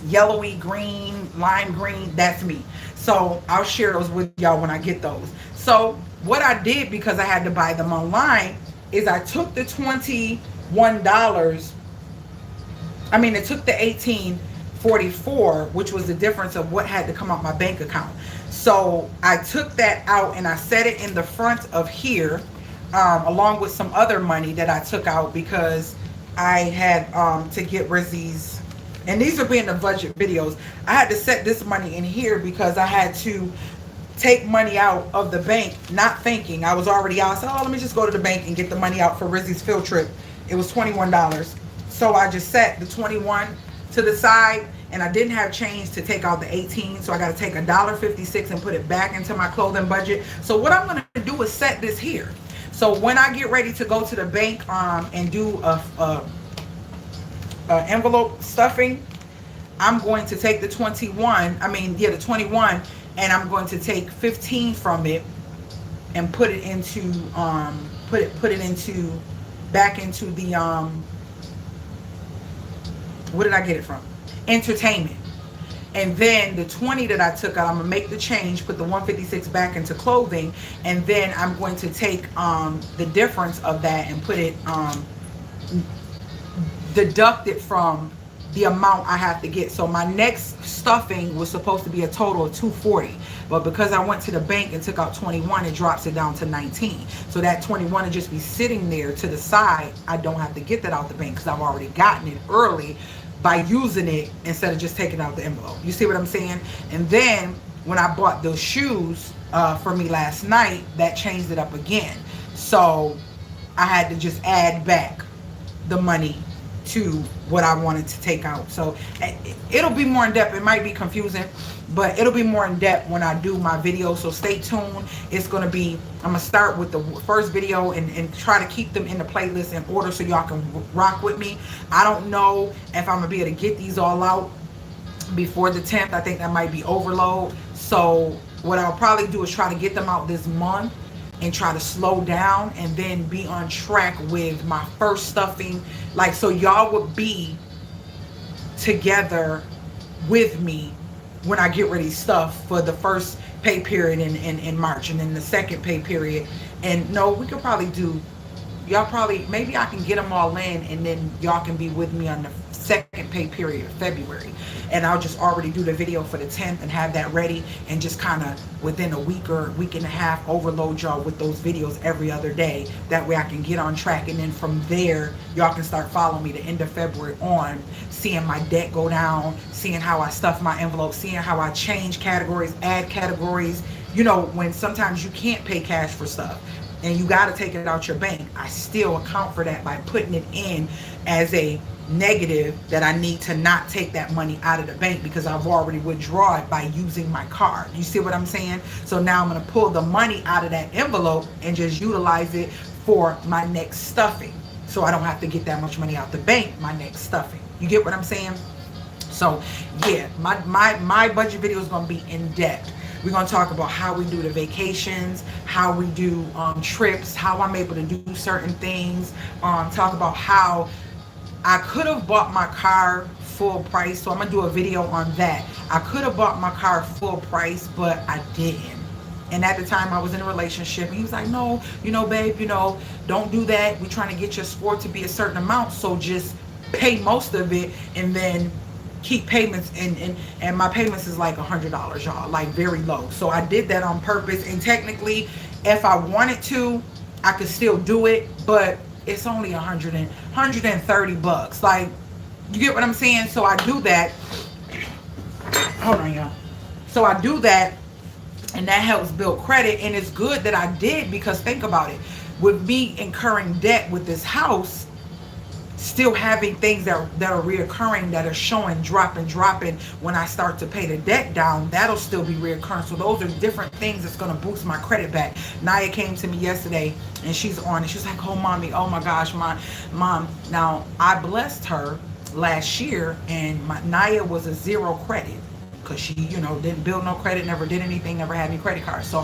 yellowy, green, lime green, that's me. So I'll share those with y'all when I get those. So what I did, because I had to buy them online, is I took the $21. It took the $18.44, which was the difference of what had to come out my bank account. So I took that out and I set it in the front of here, along with some other money that I took out, because I had to get Rizzy's, and these are being the budget videos. I had to set this money in here because I had to take money out of the bank, not thinking. I was already out. I said, oh, let me just go to the bank and get the money out for Rizzy's field trip. It was $21. So I just set the 21 to the side, and I didn't have change to take out the 18, so I got to take $1.56 and put it back into my clothing budget. So what I'm going to do is set this here. So when I get ready to go to the bank and do a envelope stuffing, I'm going to take the 21, the 21, and I'm going to take 15 from it and put it into back into the what did I get it from? Entertainment. And then the 20 that I took out, I'm gonna make the change, put the 156 back into clothing, and then I'm going to take the difference of that and put it deducted from the amount I have to get. So my next stuffing was supposed to be a total of 240, but because I went to the bank and took out 21, it drops it down to 19. So that 21 will just be sitting there to the side. I don't have to get that out the bank because I've already gotten it early by using it instead of just taking out the envelope. You see what I'm saying? And then when I bought those shoes for me last night, that changed it up again. So I had to just add back the money to what I wanted to take out. So it'll be more in depth. It might be confusing, but it'll be more in depth when I do my video. So stay tuned. It's going to be, I'm going to start with the first video and try to keep them in the playlist in order so y'all can rock with me. I don't know if I'm going to be able to get these all out before the 10th. I think that might be overload. So what I'll probably do is try to get them out this month and try to slow down and then be on track with my first stuffing, like, so y'all would be together with me when I get ready stuff for the first pay period in March, and then the second pay period. And no, we could probably do, y'all probably, maybe I can get them all in and then y'all can be with me on the second pay period of February, and I'll just already do the video for the 10th and have that ready, and just kind of within a week or week and a half overload y'all with those videos every other day. That way I can get on track, and then from there y'all can start following me the end of February on, seeing my debt go down, seeing how I stuff my envelope, seeing how I change categories, add categories. You know, when sometimes you can't pay cash for stuff and you got to take it out your bank, I still account for that by putting it in as a negative that I need to not take that money out of the bank because I've already withdrawn it by using my card. You see what I'm saying? So now I'm going to pull the money out of that envelope and just utilize it for my next stuffing, so I don't have to get that much money out the bank my next stuffing. You get what I'm saying? So yeah, my budget video is going to be in depth. We're going to talk about how we do the vacations, how we do trips, how I'm able to do certain things, talk about how I could have bought my car full price. So I'm gonna do a video on that. I could have bought my car full price, but I didn't. And at the time I was in a relationship, and he was like, no, you know, babe, you know, don't do that. We're trying to get your score to be a certain amount, so just pay most of it and then keep payments. And my payments is like $100, y'all, like very low. So I did that on purpose, and technically if I wanted to, I could still do it, but it's only 130 bucks. Like, you get what I'm saying? So I do that. Hold on, y'all. So I do that, and that helps build credit. And it's good that I did, because think about it. With me incurring debt with this house, still having things that are reoccurring, that are showing dropping when I start to pay the debt down, that'll still be reoccurring. So those are different things that's going to boost my credit back. Naya came to me yesterday, and she's on it. She's like, oh mommy, oh my gosh, my mom. Now I blessed her last year, and Naya was a zero credit, because she, you know, didn't build no credit, never did anything, never had any credit cards. So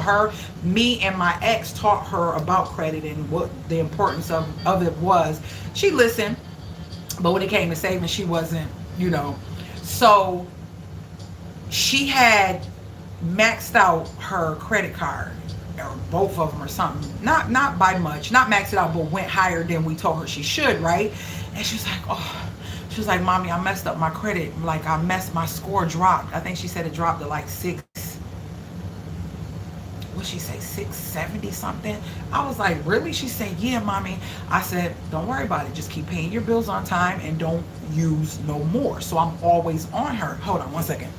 me and my ex taught her about credit and what the importance of it was. She listened, but when it came to saving, she wasn't, you know. So she had maxed out her credit card, or both of them or something. Not by much, not maxed it out, but went higher than we told her she should, right? And she's like, oh, she was like, mommy, I messed up my credit. Like, my score dropped. I think she said it dropped to like 670 something. I was like, really? She said, yeah, mommy. I said, don't worry about it. Just keep paying your bills on time and don't use no more. So I'm always on her. Hold on one second.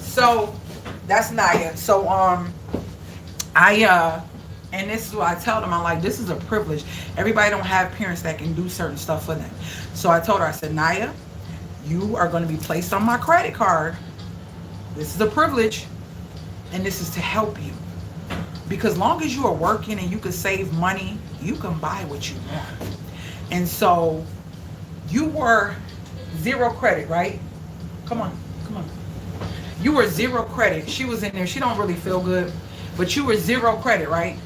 So that's Naya. So and this is what I tell them. I'm like, this is a privilege. Everybody don't have parents that can do certain stuff for them. So I told her, I said, Naya, you are going to be placed on my credit card. This is a privilege, and this is to help you, because long as you are working and you can save money, you can buy what you want. And so you were zero credit, right? Come on. Come on. You were 0 credit. She was in there. She don't really feel good. But you were 0 credit, right?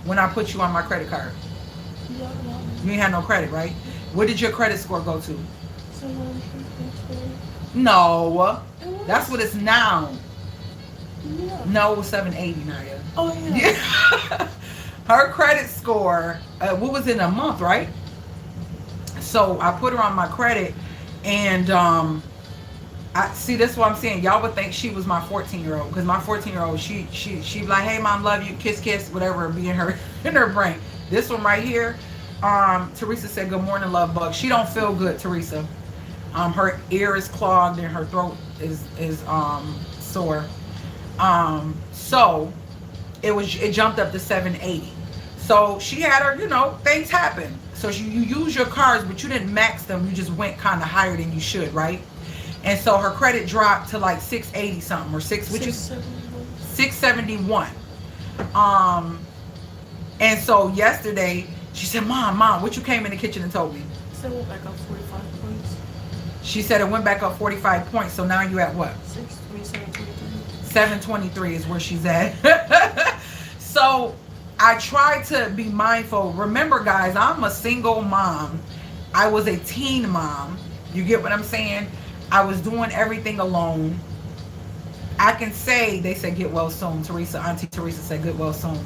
When I put you on my credit card. You ain't had no credit, right? What did your credit score go to? No. That's what it's now. Yeah. No, it was 780, Naya. Oh, yeah. Her credit score, what was in a month, right? So I put her on my credit, and I see, that's what I'm saying. Y'all would think she was my 14-year-old, because my 14-year-old, she like, hey mom, love you, kiss kiss, whatever, be in her brain. This one right here, Teresa said, good morning, love bug. She don't feel good, Teresa. Her ear is clogged and her throat is sore. So it jumped up to 780. So she had her, you know, things happen. So you use your cards, but you didn't max them. You just went kind of higher than you should, right? And so her credit dropped to like 680 something, or 671. And so yesterday she said, Mom, what you came in the kitchen and told me? So it went back up 45 points. She said it went back up 45 points. So now you at what? 723 is where she's at. So I try to be mindful. Remember, guys, I'm a single mom. I was a teen mom. You get what I'm saying? I was doing everything alone. I can say, they said get well soon. Auntie Teresa said get well soon.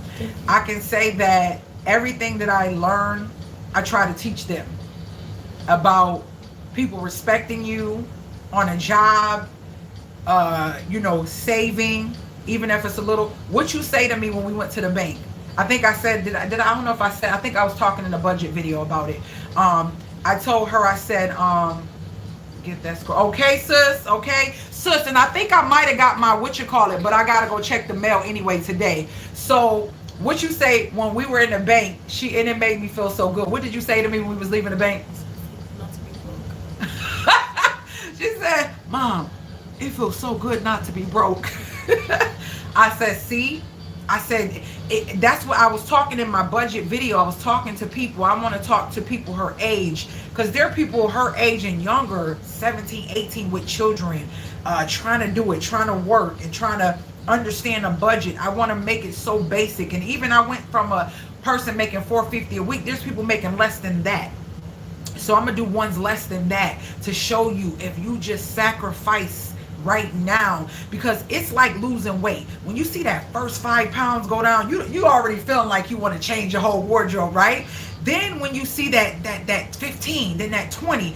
I can say that everything that I learn, I try to teach them about people respecting you on a job, you know, saving, even if it's a little. What you say to me when we went to the bank? I think I said, I don't know if I said, I think I was talking in the budget video about it. I told her, I said, get that score. Okay, sis. Okay, sis. And I think I might have got my, what you call it, but I got to go check the mail anyway today. So what you say when we were in the bank, and it made me feel so good. What did you say to me when we was leaving the bank? Not to be broke. She said, Mom, it feels so good not to be broke. I said, see? I said, that's what I was talking in my budget video. I was talking to people. I want to talk to people her age, because there are people her age and younger, 17, 18, with children, trying to do it, trying to work, and trying to understand a budget. I want to make it so basic. And even I went from a person making $450 a week. There's people making less than that. So I'm going to do ones less than that to show you, if you just sacrifice right now, because it's like losing weight. When you see that first 5 pounds go down, you already feeling like you want to change your whole wardrobe, right? Then when you see that 15, then that 20,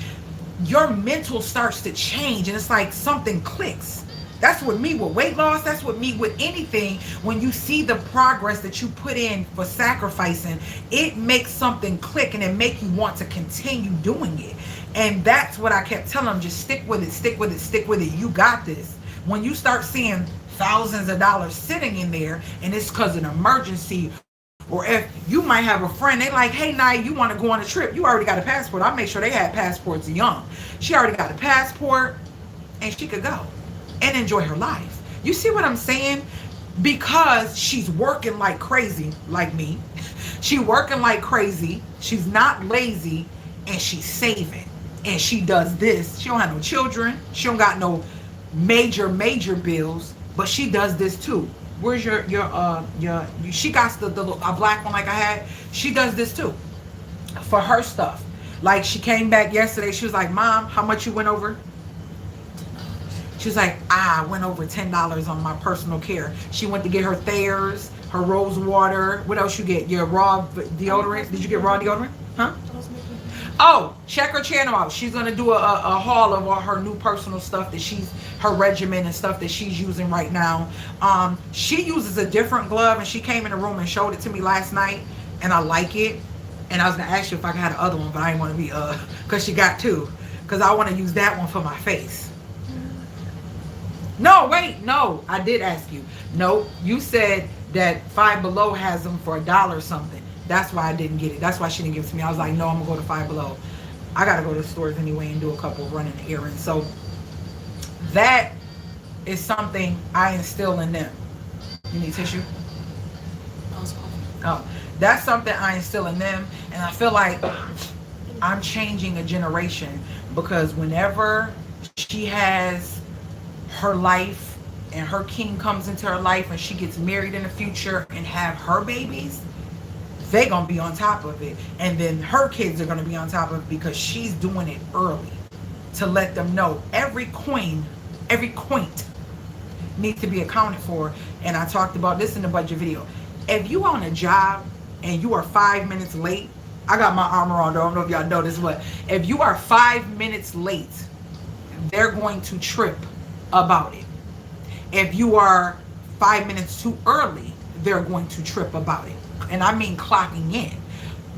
your mental starts to change, and it's like something clicks. That's what me with weight loss. That's what me with anything. When you see the progress that you put in for sacrificing, it makes something click, and it make you want to continue doing it. And that's what I kept telling them. Just stick with it, stick with it, stick with it. You got this. When you start seeing thousands of dollars sitting in there, and it's because of an emergency, or if you might have a friend, they like, hey, Nia, you want to go on a trip? You already got a passport. I make sure they had passports young. She already got a passport, and she could go and enjoy her life. You see what I'm saying? Because she's working like crazy, like me. She working like crazy. She's not lazy, and she's saving. And she does this. She don't have no children. She don't got no major bills, but she does this too. Where's your she got the black one like I had. She does this too for her stuff. Like, she came back yesterday. She was like, Mom, how much you went over? She was like, I went over $10 on my personal care. She went to get her Thayers, her rose water. What else you get? Your raw deodorant. Did you get raw deodorant? Huh? Oh, check her channel out. She's going to do a haul of all her new personal stuff that her regimen and stuff that she's using right now. She uses a different glove, and she came in the room and showed it to me last night, and I like it. And I was going to ask you if I had another one, but I didn't want to be, because she got two. Because I want to use that one for my face. No, wait, no, I did ask you. No, you said that Five Below has them for $1 something. That's why I didn't get it. That's why she didn't give it to me. I was like, no, I'm going to go to Five Below. I got to go to the stores anyway and do a couple running errands. So that is something I instill in them. You need tissue? Oh, that's something I instill in them. And I feel like I'm changing a generation, because whenever she has her life and her king comes into her life and she gets married in the future and have her babies, they gonna be on top of it. And then her kids are gonna be on top of it because she's doing it early to let them know every coin, every quaint needs to be accounted for. And I talked about this in the budget video. If you on a job and you are 5 minutes late, I got my armor on, though. I don't know if y'all know this, but if you are 5 minutes late, they're going to trip about it. If you are 5 minutes too early, they're going to trip about it. And I mean clocking in.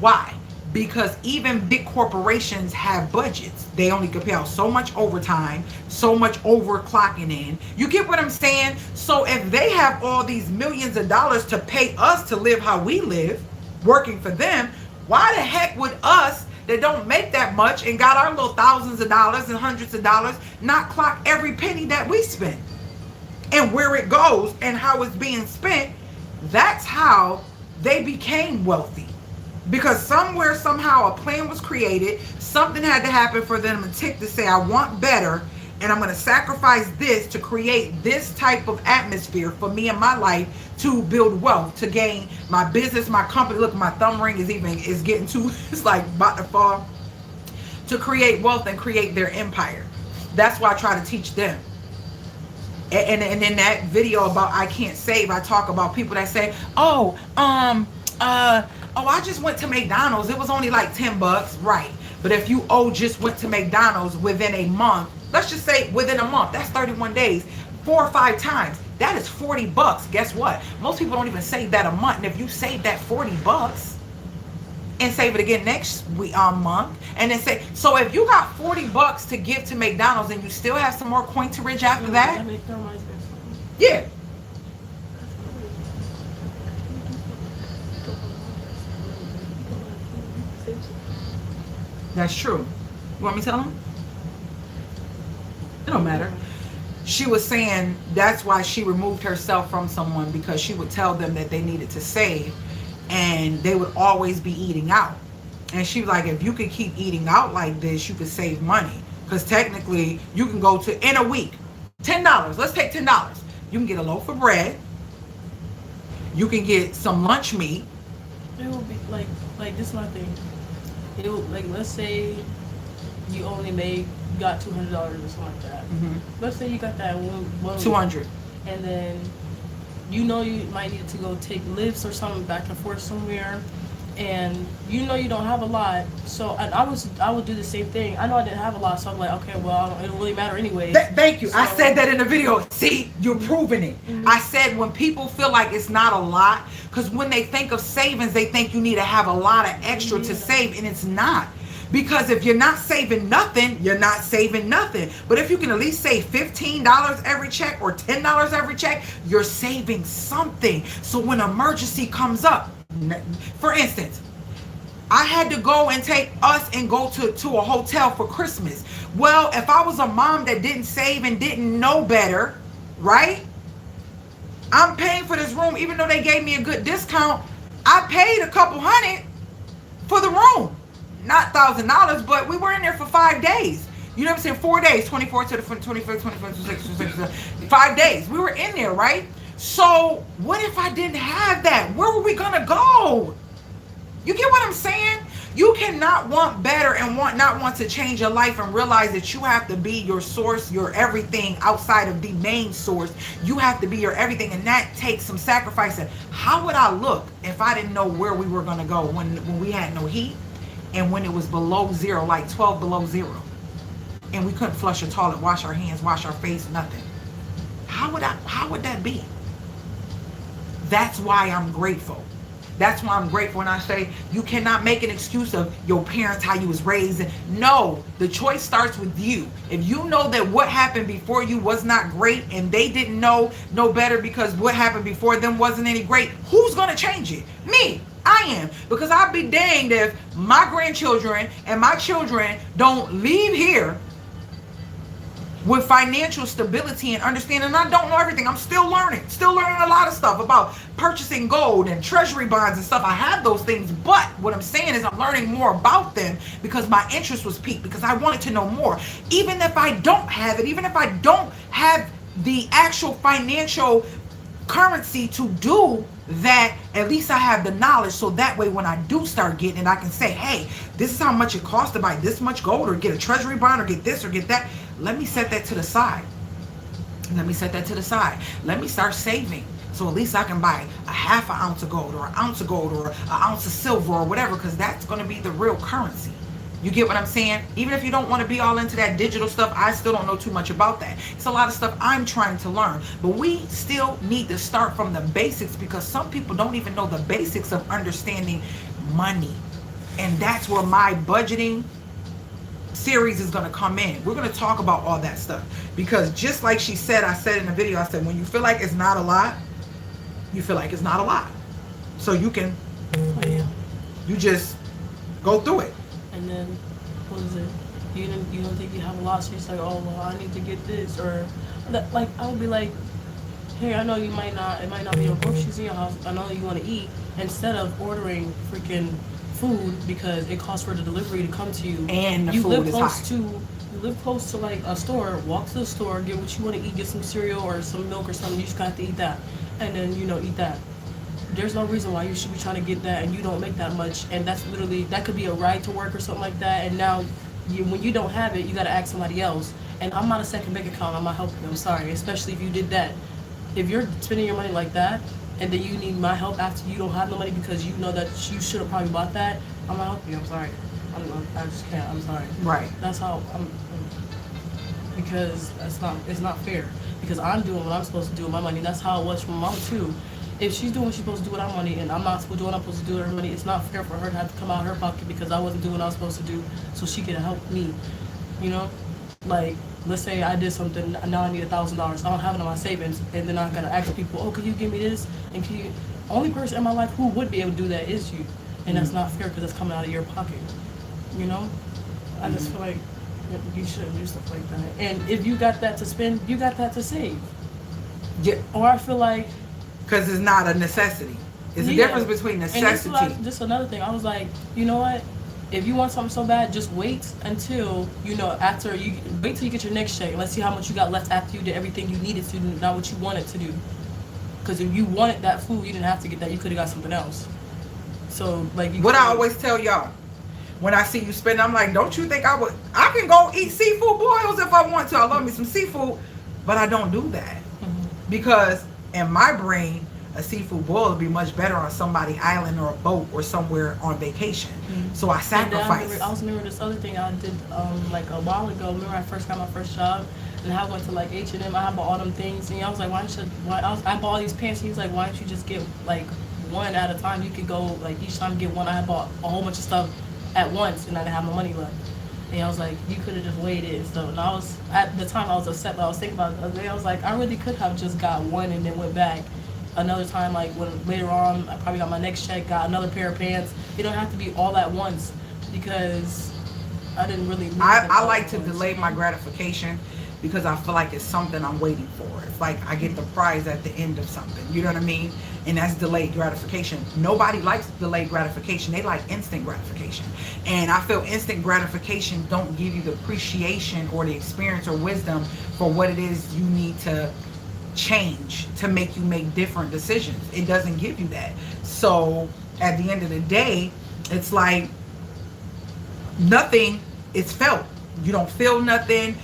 Why? Because even big corporations have budgets. They only can pay out so much overtime, so much overclocking in. You get what I'm saying? So if they have all these millions of dollars to pay us to live how we live, working for them, why the heck would us that don't make that much and got our little thousands of dollars and hundreds of dollars not clock every penny that we spend and where it goes and how it's being spent? That's how they became wealthy. Because somewhere, somehow, a plan was created. Something had to happen for them to tick to say, I want better, and I'm going to sacrifice this to create this type of atmosphere for me and my life to build wealth, to gain my business, my company. Look, my thumb ring is getting too, it's like about to fall. To create wealth and create their empire. That's why I try to teach them. And in that video about I can't save, I talk about people that say, oh, I just went to McDonald's. It was only like $10, right? But if you just went to McDonald's within a month, let's just say within a month, that's 31 days, 4 or 5 times, that is $40. Guess what? Most people don't even save that a month. And if you save that $40 and save it again next month, and then say, so if you got $40 to give to McDonald's and you still have some more cointerage after that, yeah. That's true. You want me to tell him? It don't matter. She was saying that's why she removed herself from someone, because she would tell them that they needed to save and they would always be eating out. And she was like, if you could keep eating out like this, you could save money. Because technically you can go to, in a week, $10. Let's take $10. You can get a loaf of bread. You can get some lunch meat. It will be like this is my thing. It will, like, let's say you only got $200 or something like that. Mm-hmm. Let's say you got that one 200, and then you might need to go take lifts or something back and forth somewhere, and you don't have a lot. So, and I would do the same thing. I know I didn't have a lot, so I'm like, okay, well, it don't really matter anyway. Thank you. So, I said that in the video. See, you're proving it. Mm-hmm. I said when people feel like it's not a lot, because when they think of savings, they think you need to have a lot of extra to save, and it's not. Because if you're not saving nothing, you're not saving nothing. But if you can at least save $15 every check or $10 every check, you're saving something. So when an emergency comes up, for instance, I had to go and take us and go to a hotel for Christmas. Well, if I was a mom that didn't save and didn't know better, right? I'm paying for this room, even though they gave me a good discount. I paid a couple $100 for the room. Not $1,000, but we were in there for 5 days. You know what I'm saying? 4 days, 24 to the 25th, 25th, 26th, 5 days. We were in there, right? So what if I didn't have that? Where were we gonna go? You get what I'm saying? You cannot want better and not want to change your life and realize that you have to be your source, your everything outside of the main source. You have to be your everything, and that takes some sacrifice. And how would I look if I didn't know where we were gonna go when we had no heat? And when it was below zero, like 12 below zero, and we couldn't flush a toilet, wash our hands, wash our face, nothing. How would that be? That's why I'm grateful. That's why I'm grateful when I say you cannot make an excuse of your parents, how you was raised. No, the choice starts with you. If you know that what happened before you was not great and they didn't know better because what happened before them wasn't any great, who's going to change it? Me. I am. Because I'd be danged if my grandchildren and my children don't leave here with financial stability and understanding. And I don't know everything. I'm still learning a lot of stuff about purchasing gold and treasury bonds and stuff. I have those things, but what I'm saying is I'm learning more about them because my interest was piqued, because I wanted to know more. Even if I don't have it, even if I don't have the actual financial currency to do that, at least I have the knowledge, so that way when I do start getting it, I can say, hey, this is how much it costs to buy this much gold, or get a treasury bond, or get this or get that. Let me set that to the side. Let me set that to the side. Let me start saving, so at least I can buy a half an ounce of gold, or an ounce of gold, or an ounce of silver, or whatever, because that's going to be the real currency. You get what I'm saying? Even if you don't want to be all into that digital stuff, I still don't know too much about that. It's a lot of stuff I'm trying to learn. But we still need to start from the basics, because some people don't even know the basics of understanding money. And that's where my budgeting series is going to come in. We're going to talk about all that stuff. Because just like she said, I said in the video, I said, when you feel like it's not a lot, you feel like it's not a lot. So you can, you just go through it. And then, what is it? You don't think you have a lot, so it's like, oh, well, I need to get this, or like I would be like, hey, I know it might not be your groceries in your house. I know you want to eat. Instead of ordering freaking food because it costs for the delivery to come to you, and the you food live is close high. to you live close to like a store. Walk to the store, get what you want to eat, get some cereal or some milk or something. You just got to eat that, and then eat that. There's no reason why you should be trying to get that and you don't make that much, and that's literally, that could be a ride to work or something like that, and now when you don't have it, you got to ask somebody else. And I'm not a second bank account, I'm not helping you, I'm sorry, especially if you did that. If you're spending your money like that and then you need my help after you don't have no money because you know that you should have probably bought that, I'm not helping you, I'm sorry. I just can't, I'm sorry. Right. That's how because it's not fair, because I'm doing what I'm supposed to do with my money. That's how it was from mom too. If she's doing what she's supposed to do with our money and I'm not supposed to do what I'm supposed to do with her money, it's not fair for her to have to come out of her pocket because I wasn't doing what I was supposed to do so she can help me, Like, let's say I did something, now I need $1,000. I don't have it in my savings, and then I gotta ask people, oh, can you give me this? And only person in my life who would be able to do that is you. And that's not fair because it's coming out of your pocket, I just feel like you shouldn't do stuff like that. And if you got that to spend, you got that to save. Yeah. Or I feel like, because it's not a necessity. It's a difference between necessity. And just another thing. I was like, you know what? If you want something so bad, just wait until, after you, wait till you get your next check. And let's see how much you got left after you did everything you needed to do, not what you wanted to do. Because if you wanted that food, you didn't have to get that. You could have got something else. So, like, what I always tell y'all, when I see you spend, I'm like, don't you think I can go eat seafood boils if I want to. I love me some seafood, but I don't do that. Mm-hmm. Because in my brain, a seafood boil would be much better on somebody's island or a boat or somewhere on vacation. Mm-hmm. So I sacrifice. I also remember this other thing I did like a while ago. Remember I first got my first job and I went to like H&M. I bought all them things and I was like, I bought all these pants and he was like, why don't you just get like one at a time? You could go like each time get one. I bought a whole bunch of stuff at once and I didn't have my money left. And I was like, you could have just waited and stuff. And I was, at the time I was upset, but I was thinking about it the other day. I was like, I really could have just got one and then went back. Another time, like when later on, I probably got my next check, got another pair of pants. You don't have to be all at once because I didn't really. I like to delay my gratification because I feel like it's something I'm waiting for. It's like I get the prize at the end of something. You know what I mean? And that's delayed gratification. Nobody likes delayed gratification. They like instant gratification. And I feel instant gratification don't give you the appreciation or the experience or wisdom for what it is you need to change to make you make different decisions. It doesn't give you that. So at the end of the day, it's like nothing is felt. You don't feel nothing.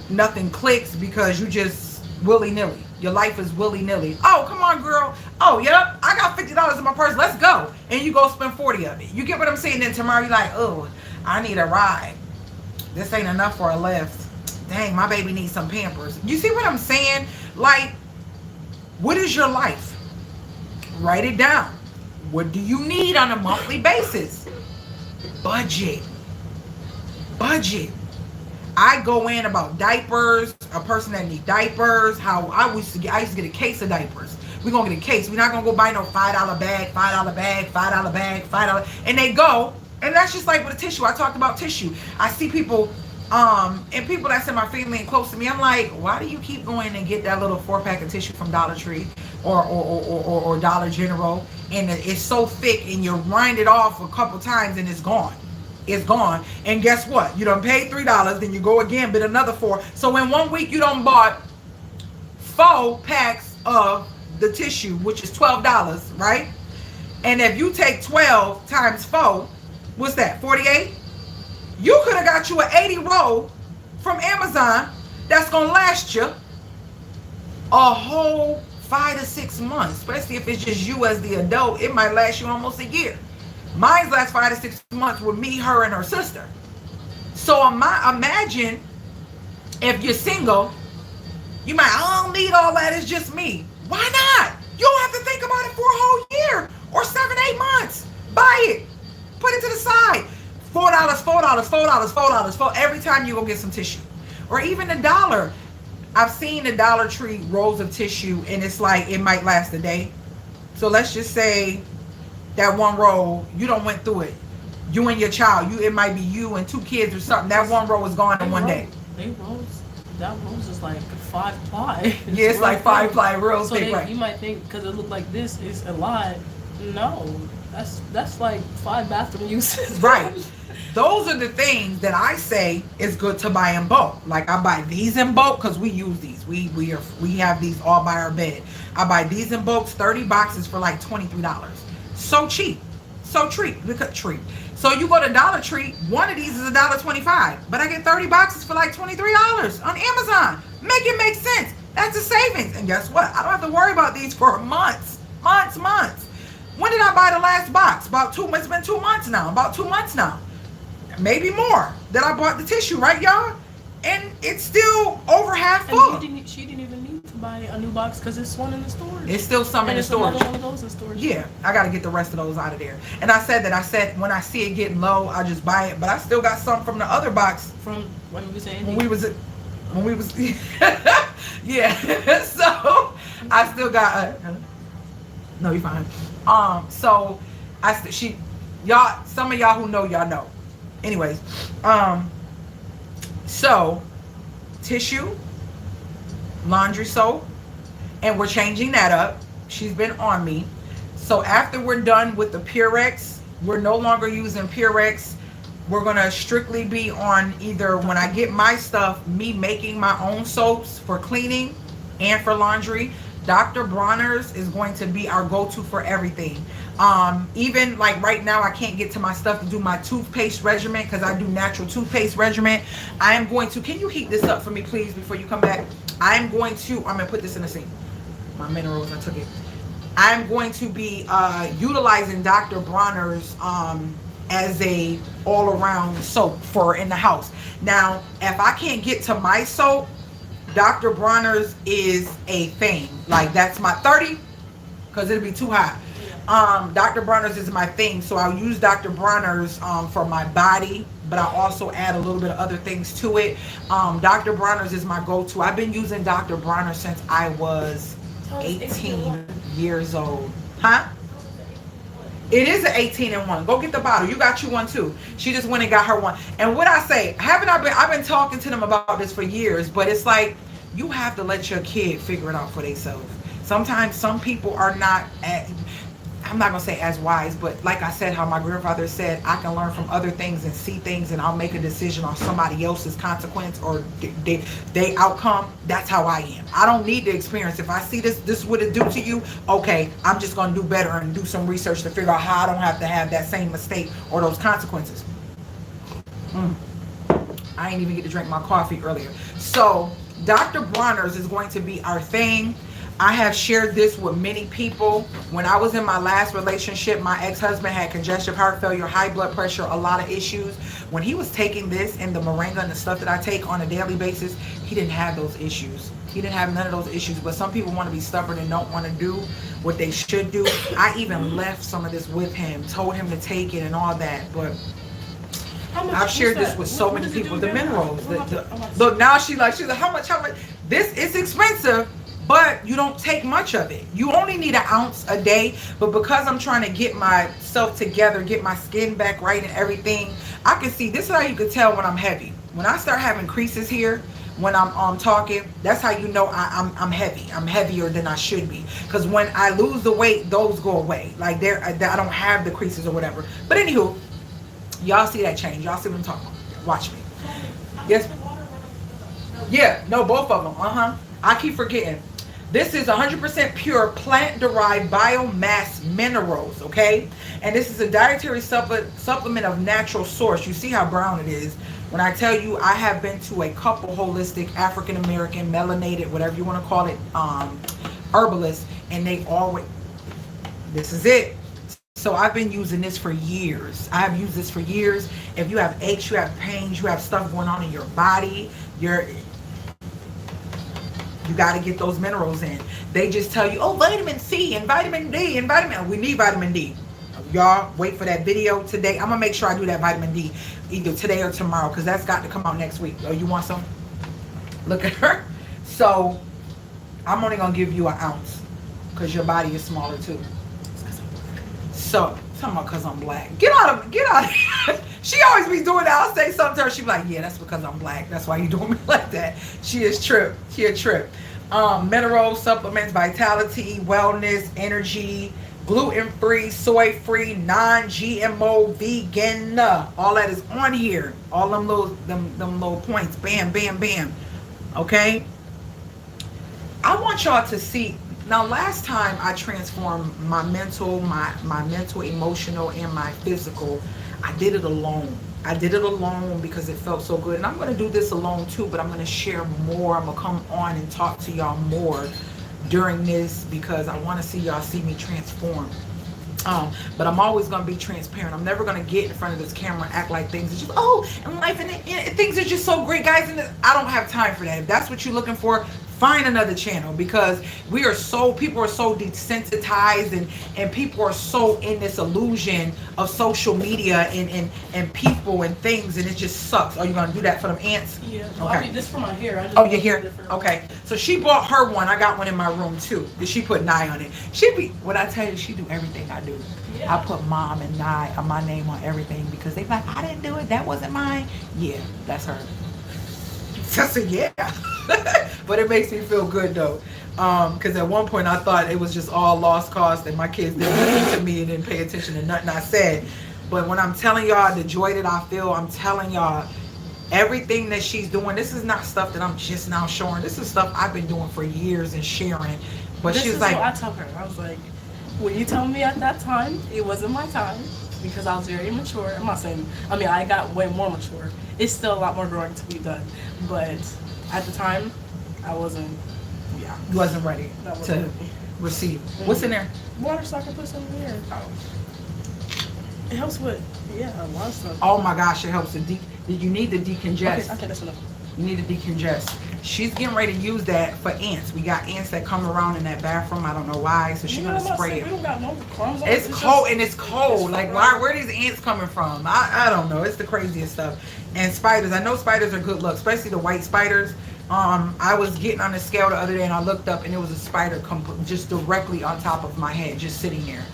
Nothing clicks because you just willy-nilly. Your life is willy-nilly. Oh, come on, girl. Oh, yep, I got $50 in my purse. Let's go. And you go spend 40 of it. You get what I'm saying? Then tomorrow you're like, oh, I need a ride. This ain't enough for a lift. Dang, my baby needs some Pampers. You see what I'm saying? Like, what is your life? Write it down. What do you need on a monthly basis? Budget. Budget. I go in about diapers, a person that needs diapers, I used to get a case of diapers. We're going to get a case. We're not going to go buy no $5 bag, $5 bag, $5 bag, $5. And they go, and that's just like with a tissue. I talked about tissue. I see people And people that's in my family and close to me, I'm like, why do you keep going and get that little 4-pack of tissue from Dollar Tree or Dollar General, and it's so thick, and you wind it off a couple times and it's gone. It's gone. And guess what? You done paid $3, then you go again, but another 4. So in 1 week you done bought 4 packs of the tissue, which is $12, right? And if you take 12 times 4, what's that? 48? You could have got you an 80 roll from Amazon that's gonna last you a whole 5 to 6 months, especially if it's just you as the adult. It might last you almost a year. Mine's last 5 to 6 months with me, her, and her sister. So imagine if you're single, you might, I don't need all that, it's just me. Why not? You don't have to think about it for a whole year or 7, 8 months. Buy it. Put it to the side. $4, $4, $4, $4, $4 every time you go get some tissue. Or even $1. I've seen the Dollar Tree rolls of tissue, and it's like it might last a day. So let's just say that one roll, you don't went through it. You and your child, it might be you and 2 kids or something. That one roll is gone in one day. That rolls is like 5 ply. Yeah, it's like 5 ply real thick, right? You might think because it looked like this is a lot. No, that's like 5 bathroom uses. Right. Those are the things that I say is good to buy in bulk. Like I buy these in bulk because we use these. We have these all by our bed. I buy these in bulk, 30 boxes for like $23. So cheap. So treat. So you go to Dollar Tree, one of these is $1.25, but I get 30 boxes for like $23 on Amazon. Make it make sense. That's a savings. And guess what? I don't have to worry about these for months. When did I buy the last box? It's been 2 months now. About 2 months now. Maybe more that I bought the tissue, right, y'all? And it's still over half full. She didn't even need to buy a new box because it's one in the storage. It's still some in the storage. One of those in storage. Yeah, I got to get the rest of those out of there. And I said when I see it getting low, I just buy it. But I still got some from the other box. From when we was saying when we was yeah. So I still got no, you're fine. So y'all, some of y'all who know, y'all know. Anyways, so tissue, laundry soap, and we're changing that up. She's been on me. So after we're done with the Purex, we're no longer using Purex. We're gonna strictly be on either, when I get my stuff, me making my own soaps for cleaning and for laundry. Dr. Bronner's is going to be our go-to for everything. Even like right now, I can't get to my stuff to do my toothpaste regimen because I do natural toothpaste regimen. I am going to, can you heat this up for me, please, before you come back? I'm going to put this in the sink. My minerals, I took it. I'm going to be utilizing Dr. Bronner's as a all-around soap for in the house. Now, if I can't get to my soap, Dr. Bronner's is a thing. Like that's my 30, because it'll be too hot. Dr. Bronner's is my thing, so I'll use Dr. Bronner's for my body, but I also add a little bit of other things to it. Dr. Bronner's is my go-to. I've been using Dr. Bronner since I was 18 years old. Huh? It is an 18-in-1. Go get the bottle. You got you one too. She just went and got her one. And what I say, I've been talking to them about this for years, but it's like you have to let your kid figure it out for themselves. Sometimes some people are not I'm not gonna say as wise, but like I said, how my grandfather said, I can learn from other things and see things, and I'll make a decision on somebody else's consequence or they outcome. That's how I am. I don't need the experience. If I see this would it do to you, okay, I'm just gonna do better and do some research to figure out how I don't have to have that same mistake or those consequences. I ain't even get to drink my coffee earlier. So Dr. Bronner's is going to be our thing. I have shared this with many people. When I was in my last relationship, my ex-husband had congestive heart failure, high blood pressure, a lot of issues. When he was taking this and the moringa and the stuff that I take on a daily basis, he didn't have those issues. He didn't have none of those issues. But some people want to be stubborn and don't want to do what they should do. I even left some of this with him, told him to take it and all that. But I've shared this with so many people. The minerals. Look, now she's like, how much? This is expensive. But you don't take much of it. You only need an ounce a day. But because I'm trying to get myself together, get my skin back right and everything, I can see, this is how you can tell when I'm heavy. When I start having creases here, when I'm talking, that's how you know I'm heavy. I'm heavier than I should be. Because when I lose the weight, those go away. Like I don't have the creases or whatever. But anywho, y'all see that change. Y'all see what I'm talking about. Watch me. Yes. Yeah, no, both of them. I keep forgetting. This is 100% pure plant-derived biomass minerals, okay? And this is a dietary supplement of natural source. You see how brown it is. When I tell you, I have been to a couple holistic African-American, melanated, whatever you want to call it, herbalists, and they always, this is it. So I've been using this for years. I have used this for years. If you have aches, you have pains, you have stuff going on in your body, you got to get those minerals in. They just tell you, oh, vitamin C and vitamin D and vitamin. We need vitamin D. Y'all wait for that video today. I'm going to make sure I do that vitamin D either today or tomorrow because that's got to come out next week. Oh, you want some? Look at her. So I'm only going to give you an ounce because your body is smaller too. So, talking about because I'm black. Get out of here. She always be doing that. I'll say something to her. She be like, yeah, that's because I'm black. That's why you doing me like that. She is trip. She a trip. Minerals, supplements, vitality, wellness, energy, gluten-free, soy-free, non-GMO, vegan. All that is on here. All them little points. Bam, bam, bam. Okay? I want y'all to see. Now, last time I transformed my mental, my mental, emotional, and my physical, I did it alone. I did it alone because it felt so good. And I'm going to do this alone too, but I'm going to share more. I'm going to come on and talk to y'all more during this because I want to see y'all see me transform. But I'm always going to be transparent. I'm never going to get in front of this camera and act like things are just, oh, and life and things are just so great, guys. And I don't have time for that. If that's what you're looking for, find another channel because people are so desensitized and people are so in this illusion of social media and people and things, and it just sucks. Are you going to do that for them ants? Yeah. Okay. I mean, this for my hair. Oh, your hair? Okay. So she bought her one. I got one in my room too. She put Nye on it. When I tell you, she do everything I do. Yeah. I put mom and Nye, my name on everything because they like, I didn't do it. That wasn't mine. Yeah, that's her. I said, yeah. But it makes me feel good though. Because at one point I thought it was just all lost cause and my kids didn't listen to me and didn't pay attention to nothing I said. But when I'm telling y'all the joy that I feel, I'm telling y'all everything that she's doing, this is not stuff that I'm just now showing. This is stuff I've been doing for years and sharing. But she's like, I tell her, I was like, when you told me at that time, it wasn't my time because I was very immature. I'm not saying, I mean, I got way more mature. It's still a lot more growing to be done. But at the time, I wasn't, yeah. You wasn't ready to receive. Mm-hmm. What's in there? Water so I can put some in here. Oh. It helps with, a lot of stuff. Oh my gosh, it helps to you need to decongest. Okay, that's enough. You need to decongest. She's getting ready to use that for ants. We got ants that come around in that bathroom. I don't know why, so she's gonna spray it. We don't got no crumbs on it's cold and it's cold. Like where are these ants coming from? I don't know. It's the craziest stuff. And spiders. I know spiders are good luck, especially the white spiders. I was getting on the scale the other day and I looked up and it was a spider just directly on top of my head, just sitting there.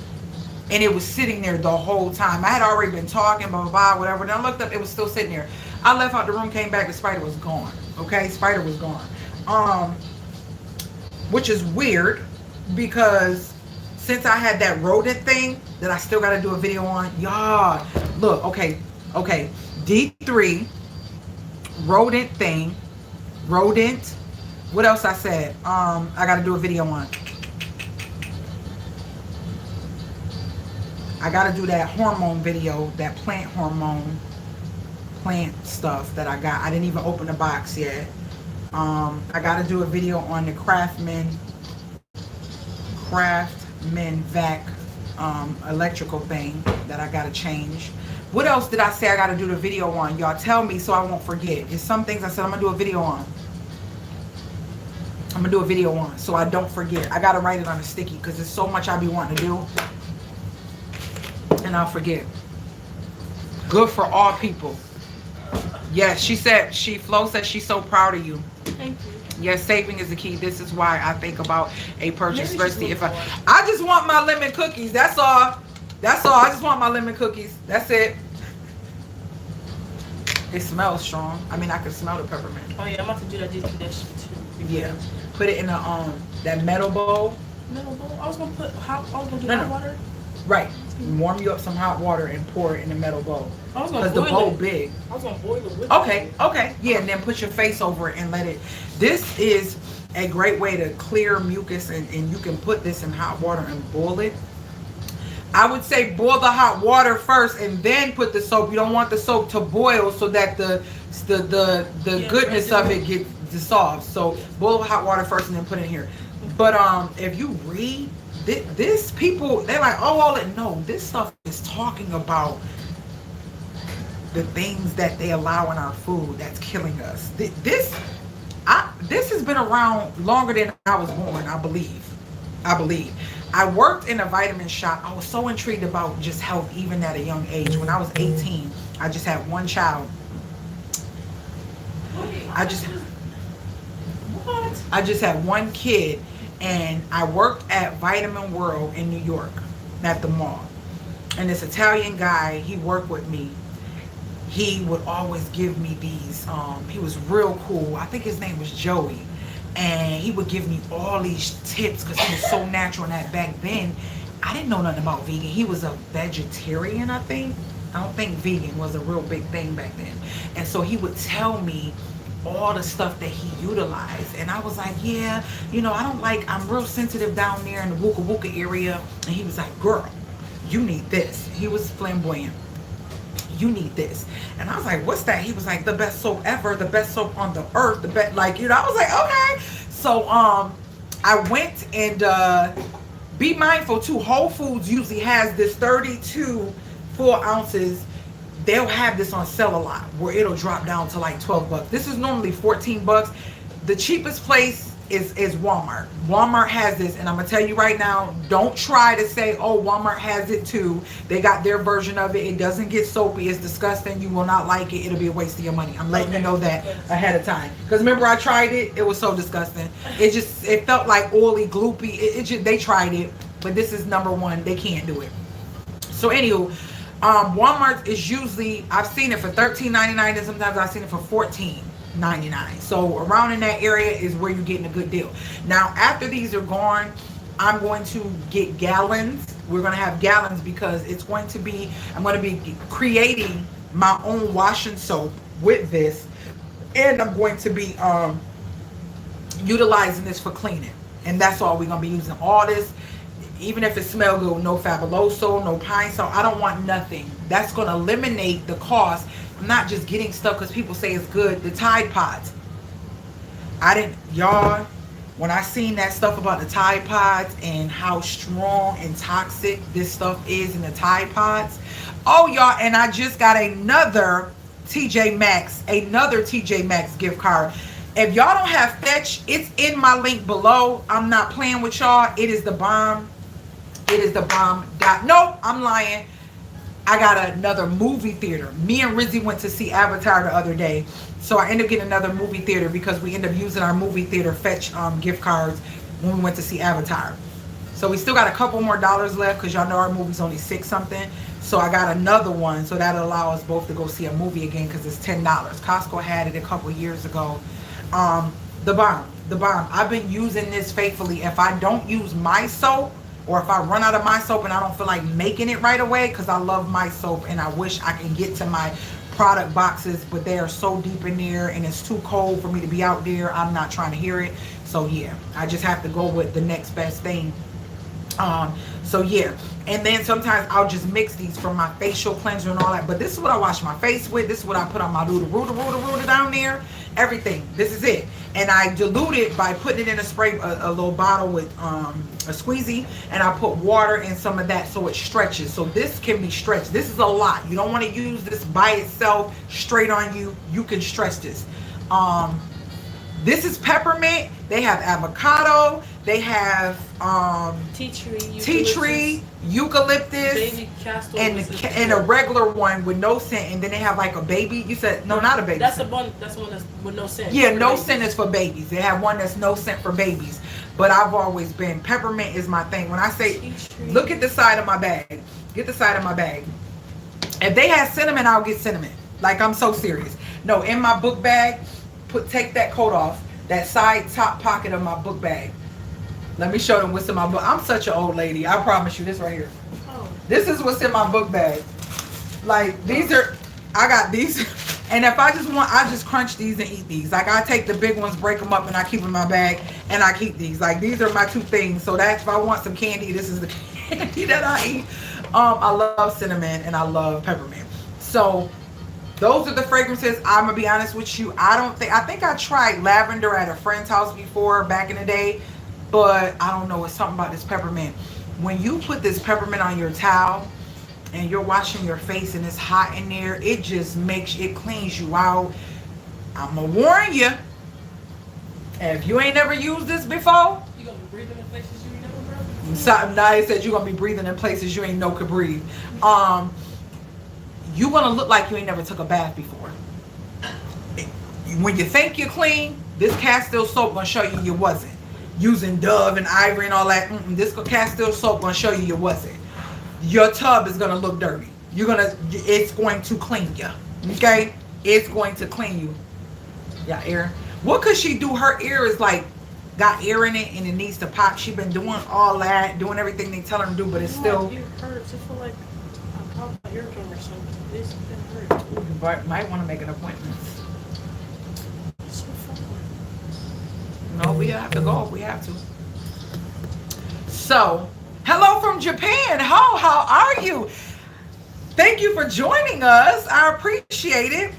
And it was sitting there the whole time. I had already been talking, blah, blah, blah, whatever. Then I looked up, it was still sitting there. I left out the room, came back, the spider was gone. Okay, spider was gone. Which is weird because since I had that rodent thing that I still got to do a video on, y'all, look, okay. D3, rodent thing, rodent. What else I said? I got to do a video on. I got to do that hormone video, that plant hormone, plant stuff that I got. I didn't even open the box yet. I got to do a video on the Craftman vac electrical thing that I got to change. What else did I say I got to do the video on? Y'all tell me so I won't forget. There's some things I said I'm going to do a video on. I'm going to do a video on so I don't forget. I got to write it on a sticky because there's so much I be wanting to do. And I'll forget. Good for all people. Yes, Flo said she's so proud of you. Thank you. Yes, saving is the key. This is why I think about a purchase, especially if I just want my lemon cookies. That's all. I just want my lemon cookies. That's it. It smells strong. I mean, I can smell the peppermint. Oh yeah, I'm about to do that deep condition too. Yeah. Put it in a that metal bowl. Metal bowl. I was gonna do hot water. Right. Warm you up some hot water and pour it in a metal bowl. I was gonna boil the bowl it. Big. I was gonna boil it with Okay. Yeah, and then put your face over it and let it. This is a great way to clear mucus, and you can put this in hot water and boil it. I would say boil the hot water first and then put the soap. You don't want the soap to boil so that the goodness of it gets dissolved. So boil the hot water first and then put it in here. But if you read this, people, they're like, oh, all it. No, this stuff is talking about the things that they allow in our food that's killing us. This has been around longer than I was born, I believe. I worked in a vitamin shop. I was so intrigued about just health even at a young age. When I was 18, I just had one child. I just had one kid, and I worked at Vitamin World in New York at the mall. And this Italian guy, he worked with me. He would always give me these, he was real cool. I think his name was Joey. And he would give me all these tips because he was so natural. And that back then, I didn't know nothing about vegan. He was a vegetarian, I think. I don't think vegan was a real big thing back then. And so he would tell me all the stuff that he utilized. And I was like, yeah, I'm real sensitive down there in the Wooka Wooka area. And he was like, girl, you need this. He was flamboyant. You need this. And I was like, what's that? He was like, the best soap ever, the best soap on the earth, the best, I was like, okay. So I went and be mindful too. Whole Foods usually has this 32 full ounces. They'll have this on sale a lot where it'll drop down to like 12 bucks. This is normally 14 bucks. The cheapest place is Walmart. Walmart has this, and I'm gonna tell you right now, don't try to say, oh, Walmart has it too. They got their version of it. It doesn't get soapy. It's disgusting. You will not like it. It'll be a waste of your money. I'm letting you know that ahead of time. Because remember, I tried it. It was so disgusting. It felt like oily, gloopy. They tried it, but this is number one. They can't do it. So anywho, Walmart is usually, I've seen it for $13.99, and sometimes I've seen it for $14.99. So around in that area is where you're getting a good deal. Now, after these are gone, I'm going to get gallons. We're going to have gallons because I'm going to be creating my own washing soap with this. And I'm going to be utilizing this for cleaning. And that's all we're going to be using. All this, even if it smells good, no Fabuloso, no Pine Sol. I don't want nothing. That's going to eliminate the cost. I'm not just getting stuff because people say it's good. The Tide Pods. When I seen that stuff about the Tide Pods and how strong and toxic this stuff is in the Tide Pods. Oh, y'all, and I just got another TJ Maxx gift card. If y'all don't have Fetch, it's in my link below. I'm not playing with y'all. It is the bomb. Nope, I'm lying. I got another movie theater. Me and Rizzy went to see Avatar the other day. So I ended up getting another movie theater because we ended up using our movie theater Fetch gift cards when we went to see Avatar. So we still got a couple more dollars left because y'all know our movie's only $6 something. So I got another one. So that'll allow us both to go see a movie again because it's $10. Costco had it a couple years ago. The bomb. I've been using this faithfully. If I don't use my soap, or if I run out of my soap and I don't feel like making it right away, because I love my soap and I wish I can get to my product boxes, but they are so deep in there and it's too cold for me to be out there. I'm not trying to hear it. So yeah, I just have to go with the next best thing. So yeah, and then sometimes I'll just mix these for my facial cleanser and all that. But this is what I wash my face with. This is what I put on my Ruda down there. Everything. This is it. And I dilute it by putting it in a little bottle with a squeezy, and I put water in some of that so it stretches. So this can be stretched. This is a lot. You don't want to use this by itself straight on you. You can stretch this. This is peppermint. They have avocado. They have tea tree, eucalyptus, baby castor, and a regular one with no scent. And then they have like a baby. You said no, not a baby. That's scent. That's one that's with no scent. Yeah, no scent is for babies. They have one that's no scent for babies. But I've always been peppermint is my thing. When I say, look at the side of my bag. Get the side of my bag. If they have cinnamon, I'll get cinnamon. Like, I'm so serious. No, in my book bag. Take that coat off. That side top pocket of my book bag. Let me show them what's in my book. I'm such an old lady. I promise you this right here. Oh. This is what's in my book bag. Like these are, I got these. And if I just want, I just crunch these and eat these. Like I take the big ones, break them up, and I keep them in my bag, and I keep these. Like these are my two things. So that if I want some candy, this is the candy that I eat. I love cinnamon and I love peppermint. So those are the fragrances. I'm gonna be honest with you. I think I tried lavender at a friend's house before back in the day, but I don't know. It's something about this peppermint. When you put this peppermint on your towel and you're washing your face and it's hot in there, it just it cleans you out. I'm gonna warn you. If you ain't never used this before, You gonna be breathing in places you ain't never breathed? something nice that you're gonna be breathing in places you ain't know could breathe. You're gonna look like you ain't never took a bath before. When you think you're clean, this Castile soap gonna show you wasn't. Using Dove and Ivory and all that, this Castile soap gonna show you wasn't. Your tub is gonna look dirty. It's going to clean you. Okay? It's going to clean you. Yeah, air. What could she do? Her ear is like got air in it and it needs to pop. She been doing all that, doing everything they tell her to do, but it's still. It hurts. I feel like I'm probably an eardrum or something. This been hurt. You might want to make an appointment. It's so fun. No, we have to go. We have to. So, hello from Japan. How are you? Thank you for joining us. I appreciate it.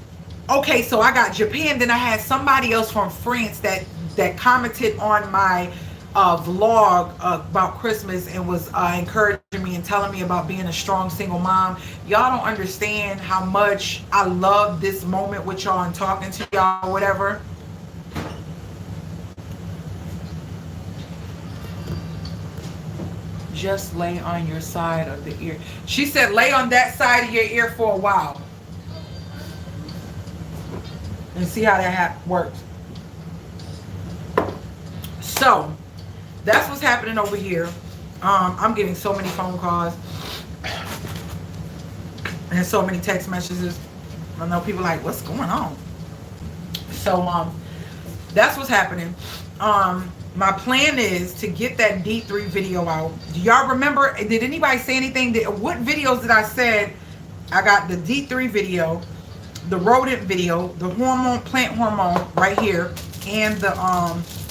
Okay, so I got Japan. Then I had somebody else from France that commented on my vlog about Christmas and was encouraging me and telling me about being a strong single mom. Y'all don't understand how much I love this moment with y'all and talking to y'all, whatever. Just lay on your side of the ear. She said lay on that side of your ear for a while and see how that works. So that's what's happening over here. I'm getting so many phone calls and so many text messages. I know people like, what's going on? So that's what's happening. My plan is to get that D3 video out. Do y'all remember? Did anybody say anything? What videos did I said? I got the D3 video, the rodent video, the plant hormone right here, and the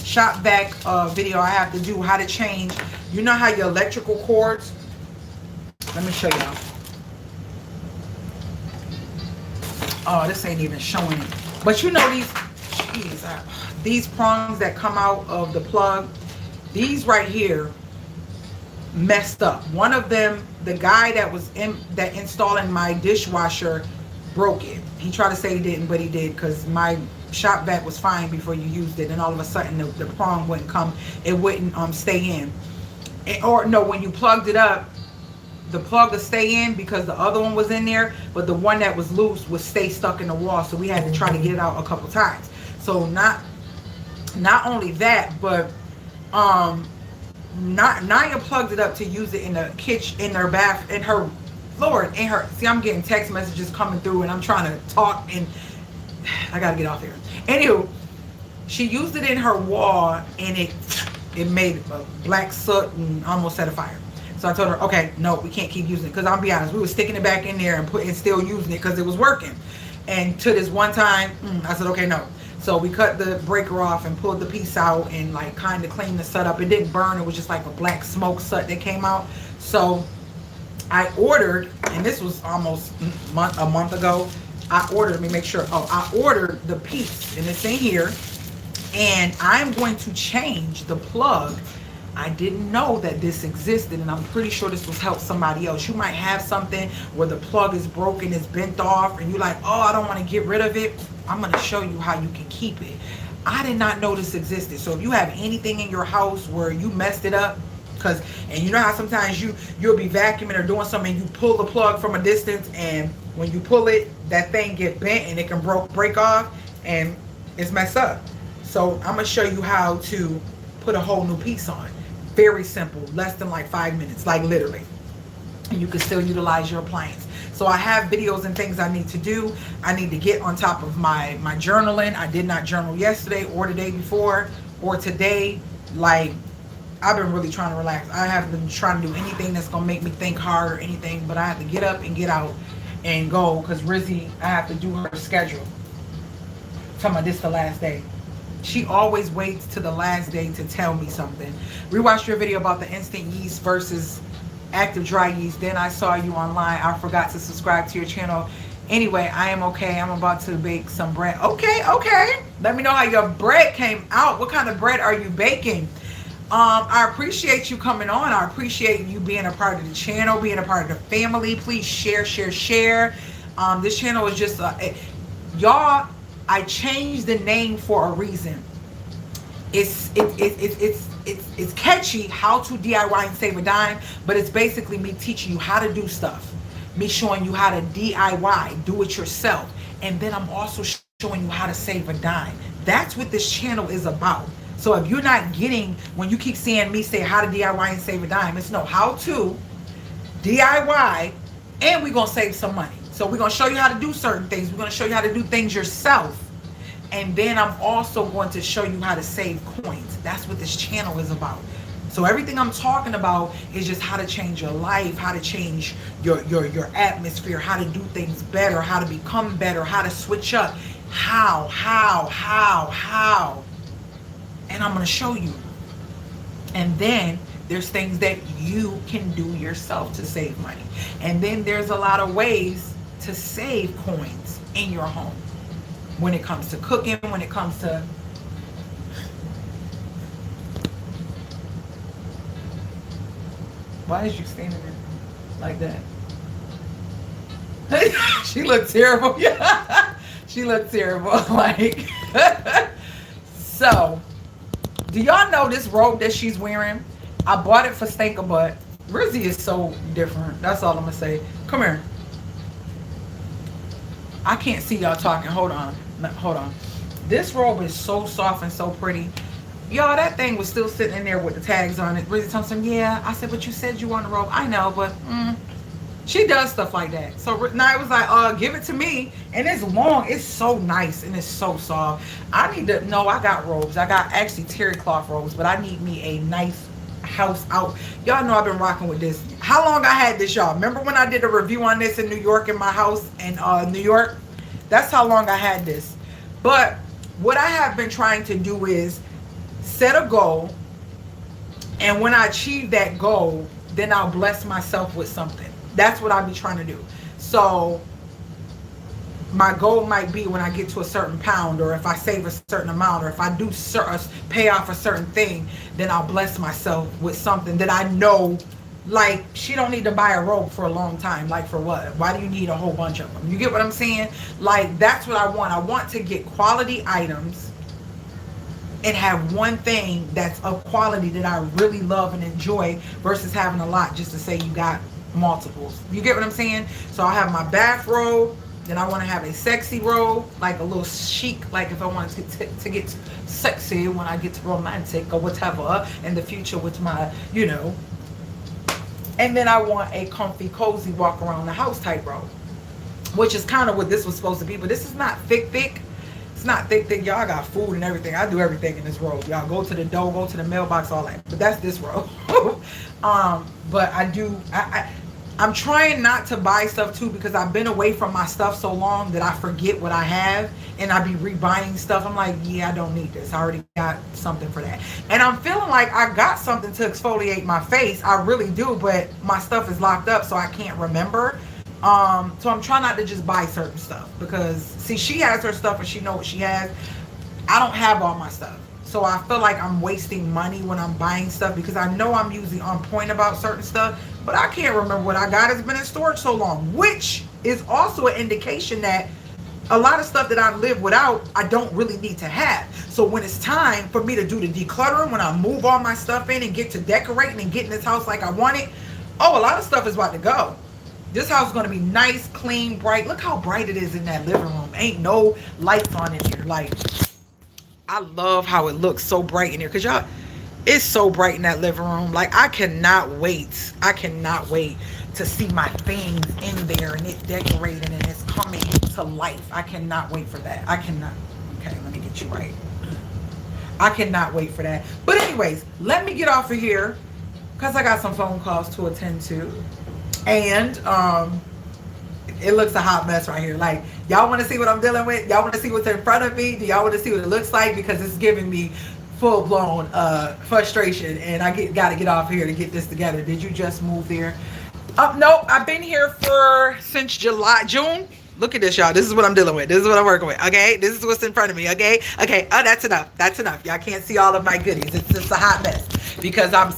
shop vac video I have to do, how to change. You know how your electrical cords, let me show y'all. Oh, this ain't even showing it. But you know these prongs that come out of the plug, these right here messed up. One of them, the guy that was installing my dishwasher broke it. He tried to say he didn't, but he did, because my shop vac was fine before you used it, and all of a sudden the prong wouldn't come, it wouldn't stay in. Or no, when you plugged it up, the plug would stay in because the other one was in there, but the one that was loose would stay stuck in the wall, so we had to try to get it out a couple times. So not only that, but Naya plugged it up to use it in the kitchen, in her bath, in her Lord, in her. See, I'm getting text messages coming through, and I'm trying to talk, and I gotta get off here. Anywho, she used it in her wall, and it made a black soot and almost set a fire. So I told her, okay, no, we can't keep using it, because I'll be honest, we were sticking it back in there and still using it because it was working. And to this one time, I said, okay, no. So we cut the breaker off and pulled the piece out and like kind of cleaned the soot up. It didn't burn. It was just like a black smoke soot that came out. So I ordered, and this was almost a month ago. I ordered, let me make sure. Oh, I ordered the piece, and it's in here. And I'm going to change the plug. I didn't know that this existed, and I'm pretty sure this will help somebody else. You might have something where the plug is broken, it's bent off, and you're like, oh, I don't want to get rid of it. I'm going to show you how you can keep it. I did not know this existed. So if you have anything in your house where you messed it up, and you know how sometimes you'll be vacuuming or doing something, and you pull the plug from a distance, and when you pull it, that thing get bent and it can break off and it's messed up. So I'm going to show you how to put a whole new piece on. Very simple, less than like 5 minutes, like literally. And you can still utilize your appliance. So I have videos and things I need to do. I need to get on top of my journaling. I did not journal yesterday or the day before or today. Like, I've been really trying to relax. I haven't been trying to do anything that's going to make me think hard or anything, but I have to get up and get out and go, because Rizzy, I have to do her schedule. Tell me this the last day. She always waits to the last day to tell me something. Rewatched your video about the instant yeast versus active dry yeast. Then I saw you online. I forgot to subscribe to your channel. Anyway, I am okay. I'm about to bake some bread. Okay. Let me know how your bread came out. What kind of bread are you baking? I appreciate you coming on. I appreciate you being a part of the channel, being a part of the family. Please share. This channel is just y'all. I changed the name for a reason. It's catchy, how to DIY and save a dime, but it's basically me teaching you how to do stuff, me showing you how to DIY, do it yourself, and then I'm also showing you how to save a dime. That's what this channel is about. So if you're not getting, when you keep seeing me say how to DIY and save a dime, it's no, how to DIY, and we're gonna save some money. So we're going to show you how to do certain things. We're going to show you how to do things yourself. And then I'm also going to show you how to save coins. That's what this channel is about. So everything I'm talking about is just how to change your life, how to change your atmosphere, how to do things better, how to become better, how to switch up. How. And I'm going to show you. And then there's things that you can do yourself to save money. And then there's a lot of ways to save coins in your home. When it comes to cooking, when it comes to... Why is you standing there like that? She looked terrible. Yeah. She looked terrible. Like, so, do y'all know this robe that she's wearing? I bought it for Stankabutt. Rizzy is so different. That's all I'm going to say. Come here. I can't see y'all talking. Hold on. This robe is so soft and so pretty. Y'all, that thing was still sitting in there with the tags on it. Rizzy told me, yeah. I said, but you said you want a robe. I know, but she does stuff like that. So now it was like, give it to me. And it's long. It's so nice and it's so soft. I need to know I got robes. I got actually terry cloth robes, but I need me a nice house out. Y'all know I've been rocking with this. How long I had this, y'all? Remember when I did a review on this in New York, in my house in New York? That's how long I had this. But what I have been trying to do is set a goal, and when I achieve that goal, then I'll bless myself with something. That's what I'll be trying to do. So my goal might be when I get to a certain pound, or if I save a certain amount, or if I do pay off a certain thing, then I'll bless myself with something that I know. Like, she don't need to buy a robe for a long time. Like, for what? Why do you need a whole bunch of them? You get what I'm saying? Like, that's what I want. I want to get quality items and have one thing that's of quality that I really love and enjoy, versus having a lot just to say you got multiples. You get what I'm saying? So I have my bathrobe. Then I want to have a sexy robe, like a little chic, like if I want to get sexy when I get to romantic or whatever in the future with my, you know. And then I want a comfy, cozy, walk around the house type robe, which is kind of what this was supposed to be. But this is not thick. It's not thick. Y'all got food and everything. I do everything in this robe. Y'all go to the door, go to the mailbox, all that. But that's this robe. But I'm trying not to buy stuff too, because I've been away from my stuff so long that I forget what I have, and I be rebuying stuff. I'm like, yeah, I don't need this. I already got something for that. And I'm feeling like I got something to exfoliate my face. I really do, but my stuff is locked up, so I can't remember. So I'm trying not to just buy certain stuff, because see, she has her stuff and she knows what she has. I don't have all my stuff. So I feel like I'm wasting money when I'm buying stuff, because I know I'm usually on point about certain stuff, but I can't remember what I got. It's been in storage so long, which is also an indication that a lot of stuff that I live without, I don't really need to have. So when it's time for me to do the decluttering, when I move all my stuff in and get to decorating and getting this house like I want it, oh, a lot of stuff is about to go. This house is going to be nice, clean, bright. Look how bright it is in that living room. Ain't no lights on in here. Like, I love how it looks so bright in here, because y'all, It's so bright in that living room. Like, I cannot wait. I cannot wait to see my things in there and it decorating and it's coming to life. I cannot wait for that. I cannot. Okay, let me get you right. I cannot wait for that. But anyways, let me get off of here because I got some phone calls to attend to. And it looks a hot mess right here. Like, y'all want to see what I'm dealing with? Y'all want to see what's in front of me? Do y'all want to see what it looks like? Because it's giving me full-blown frustration, and I got to get off here to get this together. Did you just move there? Nope, I've been here since June. Look at this, y'all. This is what I'm dealing with. This is what I'm working with, okay? This is what's in front of me, okay? Okay, oh, that's enough. That's enough. Y'all can't see all of my goodies. It's just a hot mess because I'm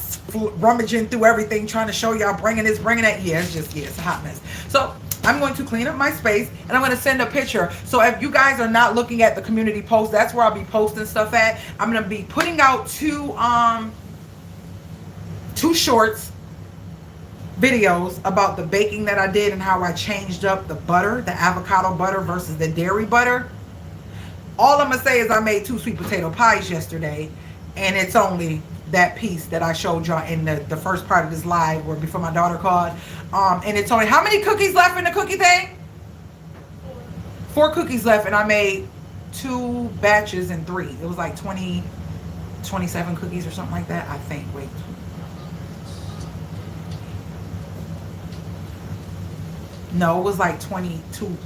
rummaging through everything, trying to show y'all, bringing this, bringing that. Yeah, it's a hot mess. So I'm going to clean up my space, and I'm going to send a picture. So if you guys are not looking at the community post, that's where I'll be posting stuff at. I'm going to be putting out two shorts videos about the baking that I did and how I changed up the butter, the avocado butter versus the dairy butter. All I'm going to say is I made 2 sweet potato pies yesterday, and it's only that piece that I showed y'all in the first part of this live or before my daughter called. And it's only, how many cookies left in the cookie thing? 4 cookies left, and I made 2 batches and 3. It was like 27 cookies or something like that, I think. Wait. No, it was like 22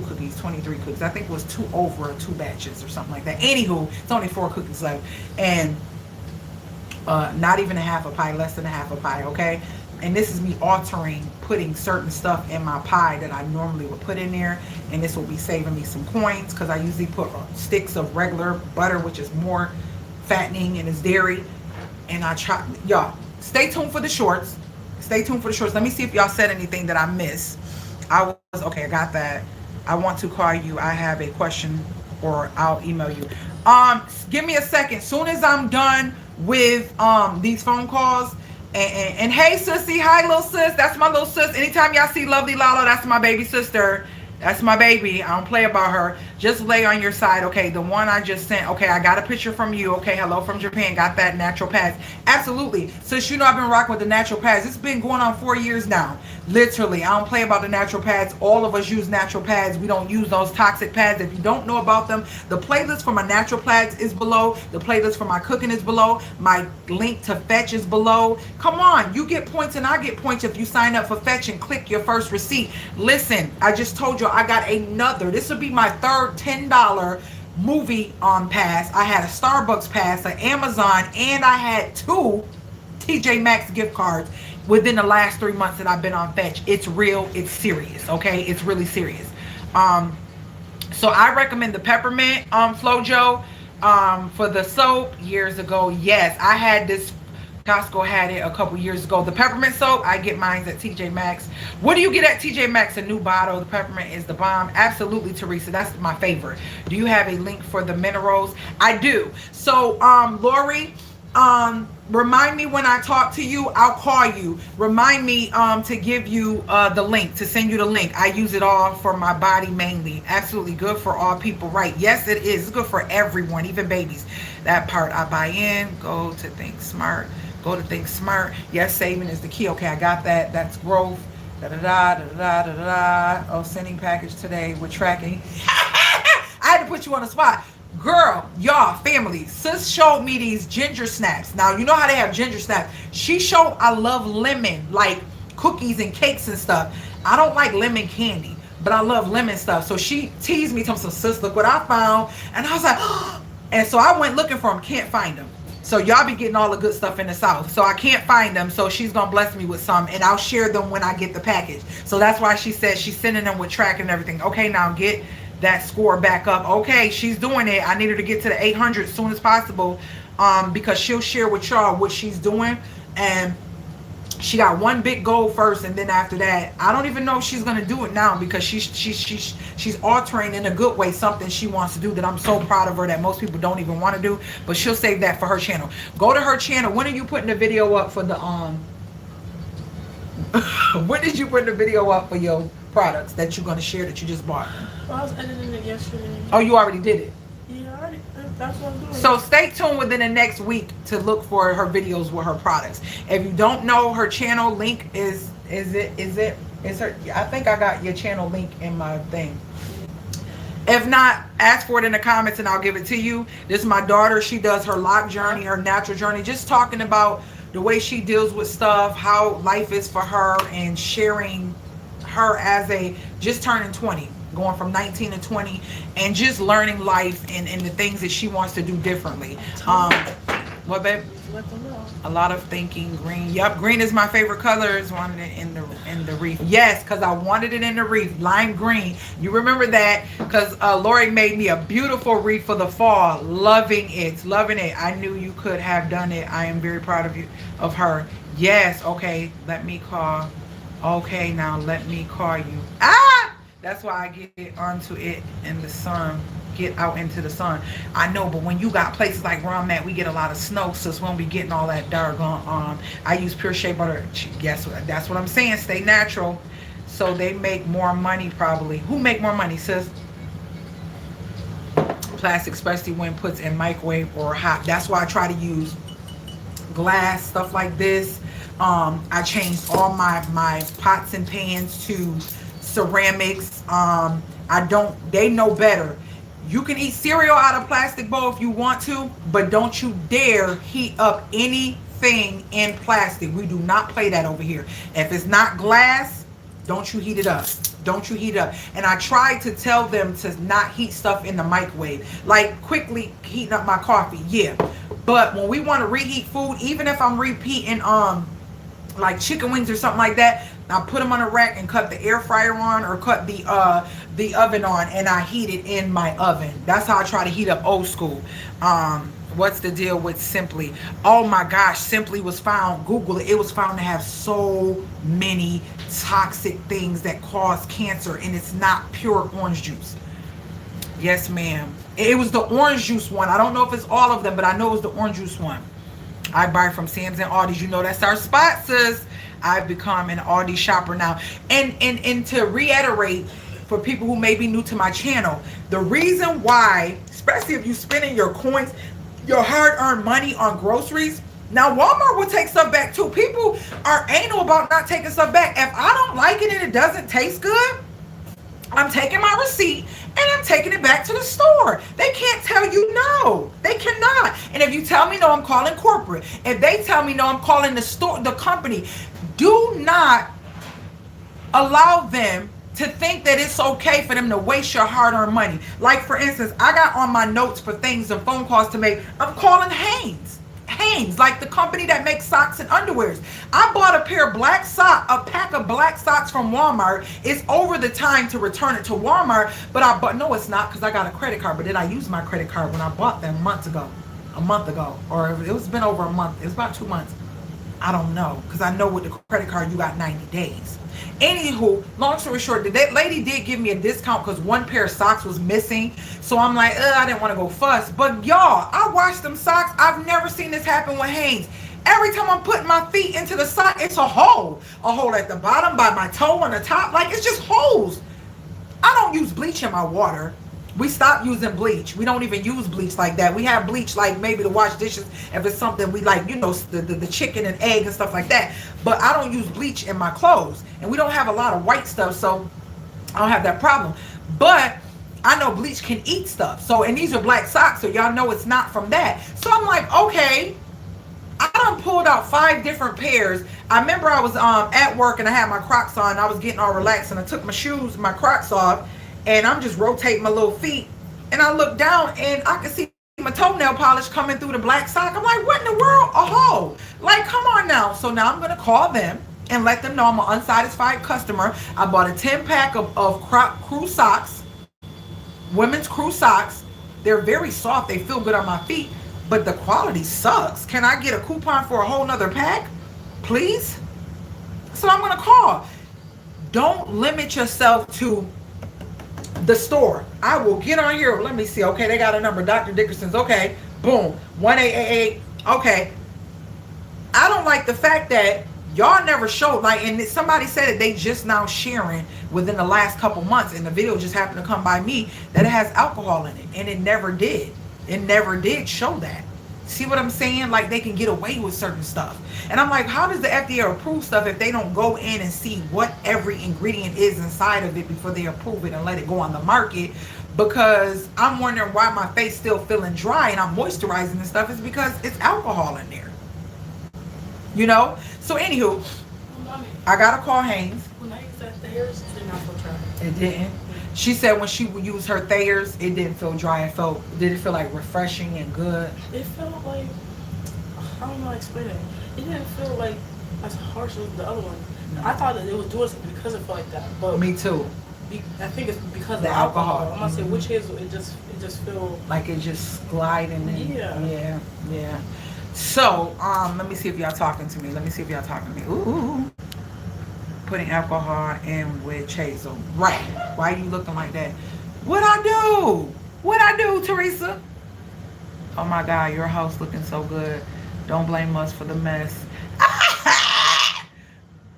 cookies, 23 cookies. I think it was 2 over 2 batches or something like that. Anywho, it's only 4 cookies left. And not even a half a pie, less than a half a pie, okay? And this is me putting certain stuff in my pie that I normally would put in there. And this will be saving me some coins because I usually put sticks of regular butter, which is more fattening and is dairy. And I try, y'all, stay tuned for the shorts. Stay tuned for the shorts. Let me see if y'all said anything that I missed. Okay, I got that. I want to call you. I have a question, or I'll email you. Give me a second. Soon as I'm done with these phone calls, and hey sissy, hi little sis, that's my little sis. Anytime y'all see Lovely Lala, that's my baby sister. That's my baby. I don't play about her. Just lay on your side. Okay, the one I just sent. Okay, I got a picture from you. Okay, hello from Japan. Got that natural pads. Absolutely. Since you know I've been rocking with the natural pads. It's been going on 4 years now. Literally. I don't play about the natural pads. All of us use natural pads. We don't use those toxic pads. If you don't know about them, the playlist for my natural pads is below. The playlist for my cooking is below. My link to Fetch is below. Come on. You get points and I get points if you sign up for Fetch and click your first receipt. Listen, I just told you I got another. This will be my third $10 movie pass. I had a Starbucks pass, an Amazon, and I had 2 TJ Maxx gift cards within the last 3 months that I've been on Fetch. It's real. It's serious. Okay, it's really serious. So I recommend the peppermint Flojo for the soap years ago. Yes, I had this. Costco had it a couple years ago. The peppermint soap, I get mine at TJ Maxx. What do you get at TJ Maxx? A new bottle. The peppermint is the bomb. Absolutely, Teresa. That's my favorite. Do you have a link for the minerals? I do. So, Lori, remind me when I talk to you. I'll call you. Remind me to give you the link, to send you the link. I use it all for my body mainly. Absolutely good for all people, right? Yes, it is. It's good for everyone, even babies. That part I buy in. Go to Think Smart. Go to Think Smart. Yes, saving is the key. Okay, I got that. That's growth. Oh, sending package today. We're tracking. I had to put you on the spot. Girl, y'all, family, sis showed me these ginger snaps. Now, you know how they have ginger snaps. She showed I love lemon, like cookies and cakes and stuff. I don't like lemon candy, but I love lemon stuff. So she teased me, told me, sis, look what I found. And I was like, oh. And so I went looking for them, can't find them. So y'all be getting all the good stuff in the South. So I can't find them. So she's going to bless me with some. And I'll share them when I get the package. So that's why she said she's sending them with tracking and everything. Okay, now get that score back up. Okay, she's doing it. I need her to get to the 800 as soon as possible. Because she'll share with y'all what she's doing. And she got one big goal first. And then after that, I don't even know if she's going to do it now. Because she's altering in a good way something she wants to do that I'm so proud of her that most people don't even want to do. But she'll save that for her channel. Go to her channel. When are you putting the video up for the when did you put the video up for your products that you're going to share that you just bought? Well, I was editing it yesterday. Oh, you already did it? Yeah, I That's what I'm doing. So stay tuned within the next week to look for her videos with her products. If you don't know, her channel link is her. I think I got your channel link in my thing. If not, ask for it in the comments and I'll give it to you. This is my daughter. She does her lock journey, her natural journey, just talking about the way she deals with stuff, how life is for her, and sharing her as a just turning 20, going from 19 to 20, and just learning life and the things that she wants to do differently. What, babe? A lot of thinking. Green. Yep, green is my favorite color. Is wanted it in the reef. Yes, because I wanted it in the reef. Lime green. You remember that because Lori made me a beautiful reef for the fall. Loving it. Loving it. I knew you could have done it. I am very proud of you, of her. Yes. Okay. Let me call. Okay. Now let me call you. Ah! That's why I get onto it in the sun. Get out into the sun. I know, but when you got places like where I'm at, we get a lot of snow, so it's won't be getting all that doggone. I use pure shea butter. Guess what? That's what I'm saying. Stay natural, so they make more money probably. Who make more money, sis? Plastic, especially when puts in microwave or hot. That's why I try to use glass stuff like this. I changed all my pots and pans to ceramics. They know better. You can eat cereal out of plastic bowl if you want to, but don't you dare heat up anything in plastic. We do not play that over here. If it's not glass, don't you heat it up. Don't you heat it up. And I try to tell them to not heat stuff in the microwave. Like quickly heating up my coffee, yeah. But when we want to reheat food, even if I'm reheating like chicken wings or something like that, I put them on a rack and cut the air fryer on, or cut the oven on, and I heat it in my oven. That's how I try to heat up old school. What's the deal with Simply? Oh my gosh, Simply was found, Google it, it was found to have so many toxic things that cause cancer, and it's not pure orange juice. Yes, ma'am. It was the orange juice one. I don't know if it's all of them, but I know it was the orange juice one. I buy from Sam's and Aldi's. You know that's our spot, sis. I've become an Aldi shopper now. And to reiterate, for people who may be new to my channel, the reason why, especially if you're spending your coins, your hard-earned money on groceries. Now, Walmart will take stuff back too. People are anal about not taking stuff back. If I don't like it and it doesn't taste good, I'm taking my receipt and I'm taking it back to the store. They can't tell you no. They cannot. And if you tell me no, I'm calling corporate. If they tell me no, I'm calling the store, the company. Do not allow them to think that it's okay for them to waste your hard-earned money. Like, for instance, I got on my notes for things and phone calls to make. I'm calling Hanes, like the company that makes socks and underwears. I bought a pair of a pack of black socks from Walmart. It's over the time to return it to Walmart, but no, it's not, because I got a credit card. But then I used my credit card when I bought them a month ago, or it's been over a month. It's about 2 months. I don't know, because I know with the credit card you got 90 days. Anywho, long story short, that lady did give me a discount because one pair of socks was missing. So I'm like, I didn't want to go fuss. But y'all, I washed them socks. I've never seen this happen with Hanes. Every time I'm putting my feet into the sock, it's a hole. A hole at the bottom, by my toe, on the top. Like, it's just holes. I don't use bleach in my water. We stopped using bleach. We don't even use bleach like that. We have bleach like maybe to wash dishes if it's something we like, you know, the chicken and egg and stuff like that. But I don't use bleach in my clothes. And we don't have a lot of white stuff, so I don't have that problem. But I know bleach can eat stuff. So, and these are black socks, so y'all know it's not from that. So I'm like, okay. I done pulled out 5 different pairs. I remember I was at work and I had my Crocs on. I was getting all relaxed and I took my shoes, my Crocs off. And I'm just rotating my little feet. And I look down and I can see my toenail polish coming through the black sock. I'm like, what in the world? A hole. Like, come on now. So now I'm going to call them and let them know I'm an unsatisfied customer. I bought a 10-pack of crew socks, women's crew socks. They're very soft. They feel good on my feet. But the quality sucks. Can I get a coupon for a whole nother pack? Please? So I'm going to call. Don't limit yourself to the store. I will get on here. Let me see. Okay, they got a number. Dr. Dickerson's. Okay. Boom. 1888. Okay. I don't like the fact that y'all never showed, like, and somebody said that they just now sharing within the last couple months, and the video just happened to come by me, that it has alcohol in it, and it never did. It never did show that. See what I'm saying? Like, they can get away with certain stuff. And I'm like, how does the FDA approve stuff if they don't go in and see what every ingredient is inside of it before they approve it and let it go on the market? Because I'm wondering why my face still feeling dry and I'm moisturizing and stuff is because it's alcohol in there. You know? So anywho, I gotta call Haynes. When I used that Thayers, it did not feel dry. It didn't. She said when she would use her Thayers, it didn't feel dry. Did it feel like refreshing and good? It felt like, I don't know how to explain it. It didn't feel like as harsh as the other one. No. I thought that it was doing something because it felt like that. But Me too. I think it's because The of alcohol. I'm gonna say which is it just feel Like it just gliding in. Yeah. Yeah. So, let me see if y'all talking to me. Ooh. Putting alcohol in with Hazel. Right. Why are you looking like that? What'd I do, Teresa? Oh my God, your house looking so good. Don't blame us for the mess.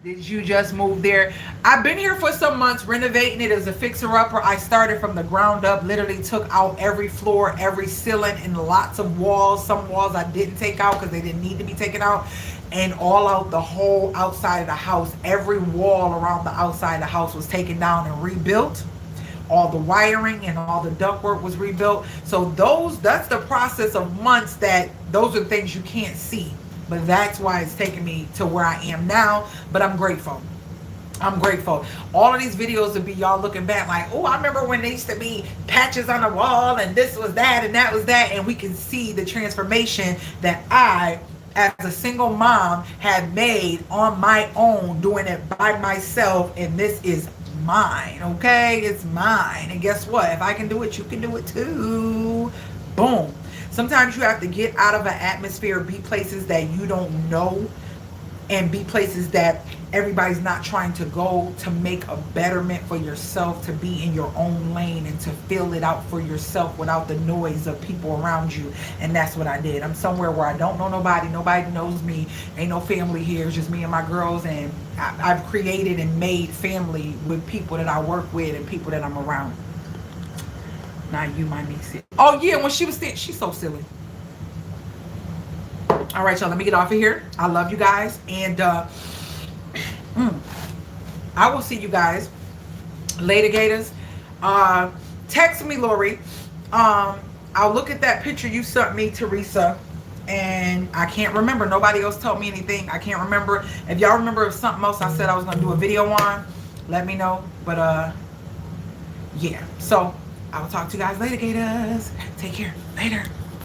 Did you just move there? I've been here for some months renovating it as a fixer-upper. I started from the ground up, literally took out every floor, every ceiling, and lots of walls. Some walls I didn't take out because they didn't need to be taken out. And all out the whole outside of the house. Every wall around the outside of the house was taken down and rebuilt. All the wiring and all the ductwork was rebuilt. So that's the process of months those are things you can't see. But that's why it's taken me to where I am now. But I'm grateful. All of these videos will be y'all looking back like, oh, I remember when there used to be patches on the wall and this was that and that was that. And we can see the transformation that I, as a single mom, have made on my own, doing it by myself. And this is mine, okay? It's mine. And guess what? If I can do it, you can do it too. Boom. Sometimes you have to get out of an atmosphere, be places that you don't know, and be places that everybody's not trying to go, to make a betterment for yourself, to be in your own lane and to feel it out for yourself without the noise of people around you. And that's what I did. I'm somewhere where I don't know nobody knows me, ain't no family here, it's just me and my girls, and I've created and made family with people that I work with and people that I'm around. Not you, my niece. Oh yeah, when she was there, she's so silly. All right, y'all, let me get off of here. I love you guys, and I will see you guys later, Gators. Text me, Lori. I'll look at that picture you sent me, Teresa, and I can't remember. Nobody else told me anything. I can't remember. If y'all remember of something else I said I was gonna do a video on, let me know. But yeah. So I will talk to you guys later, Gators. Take care. Later.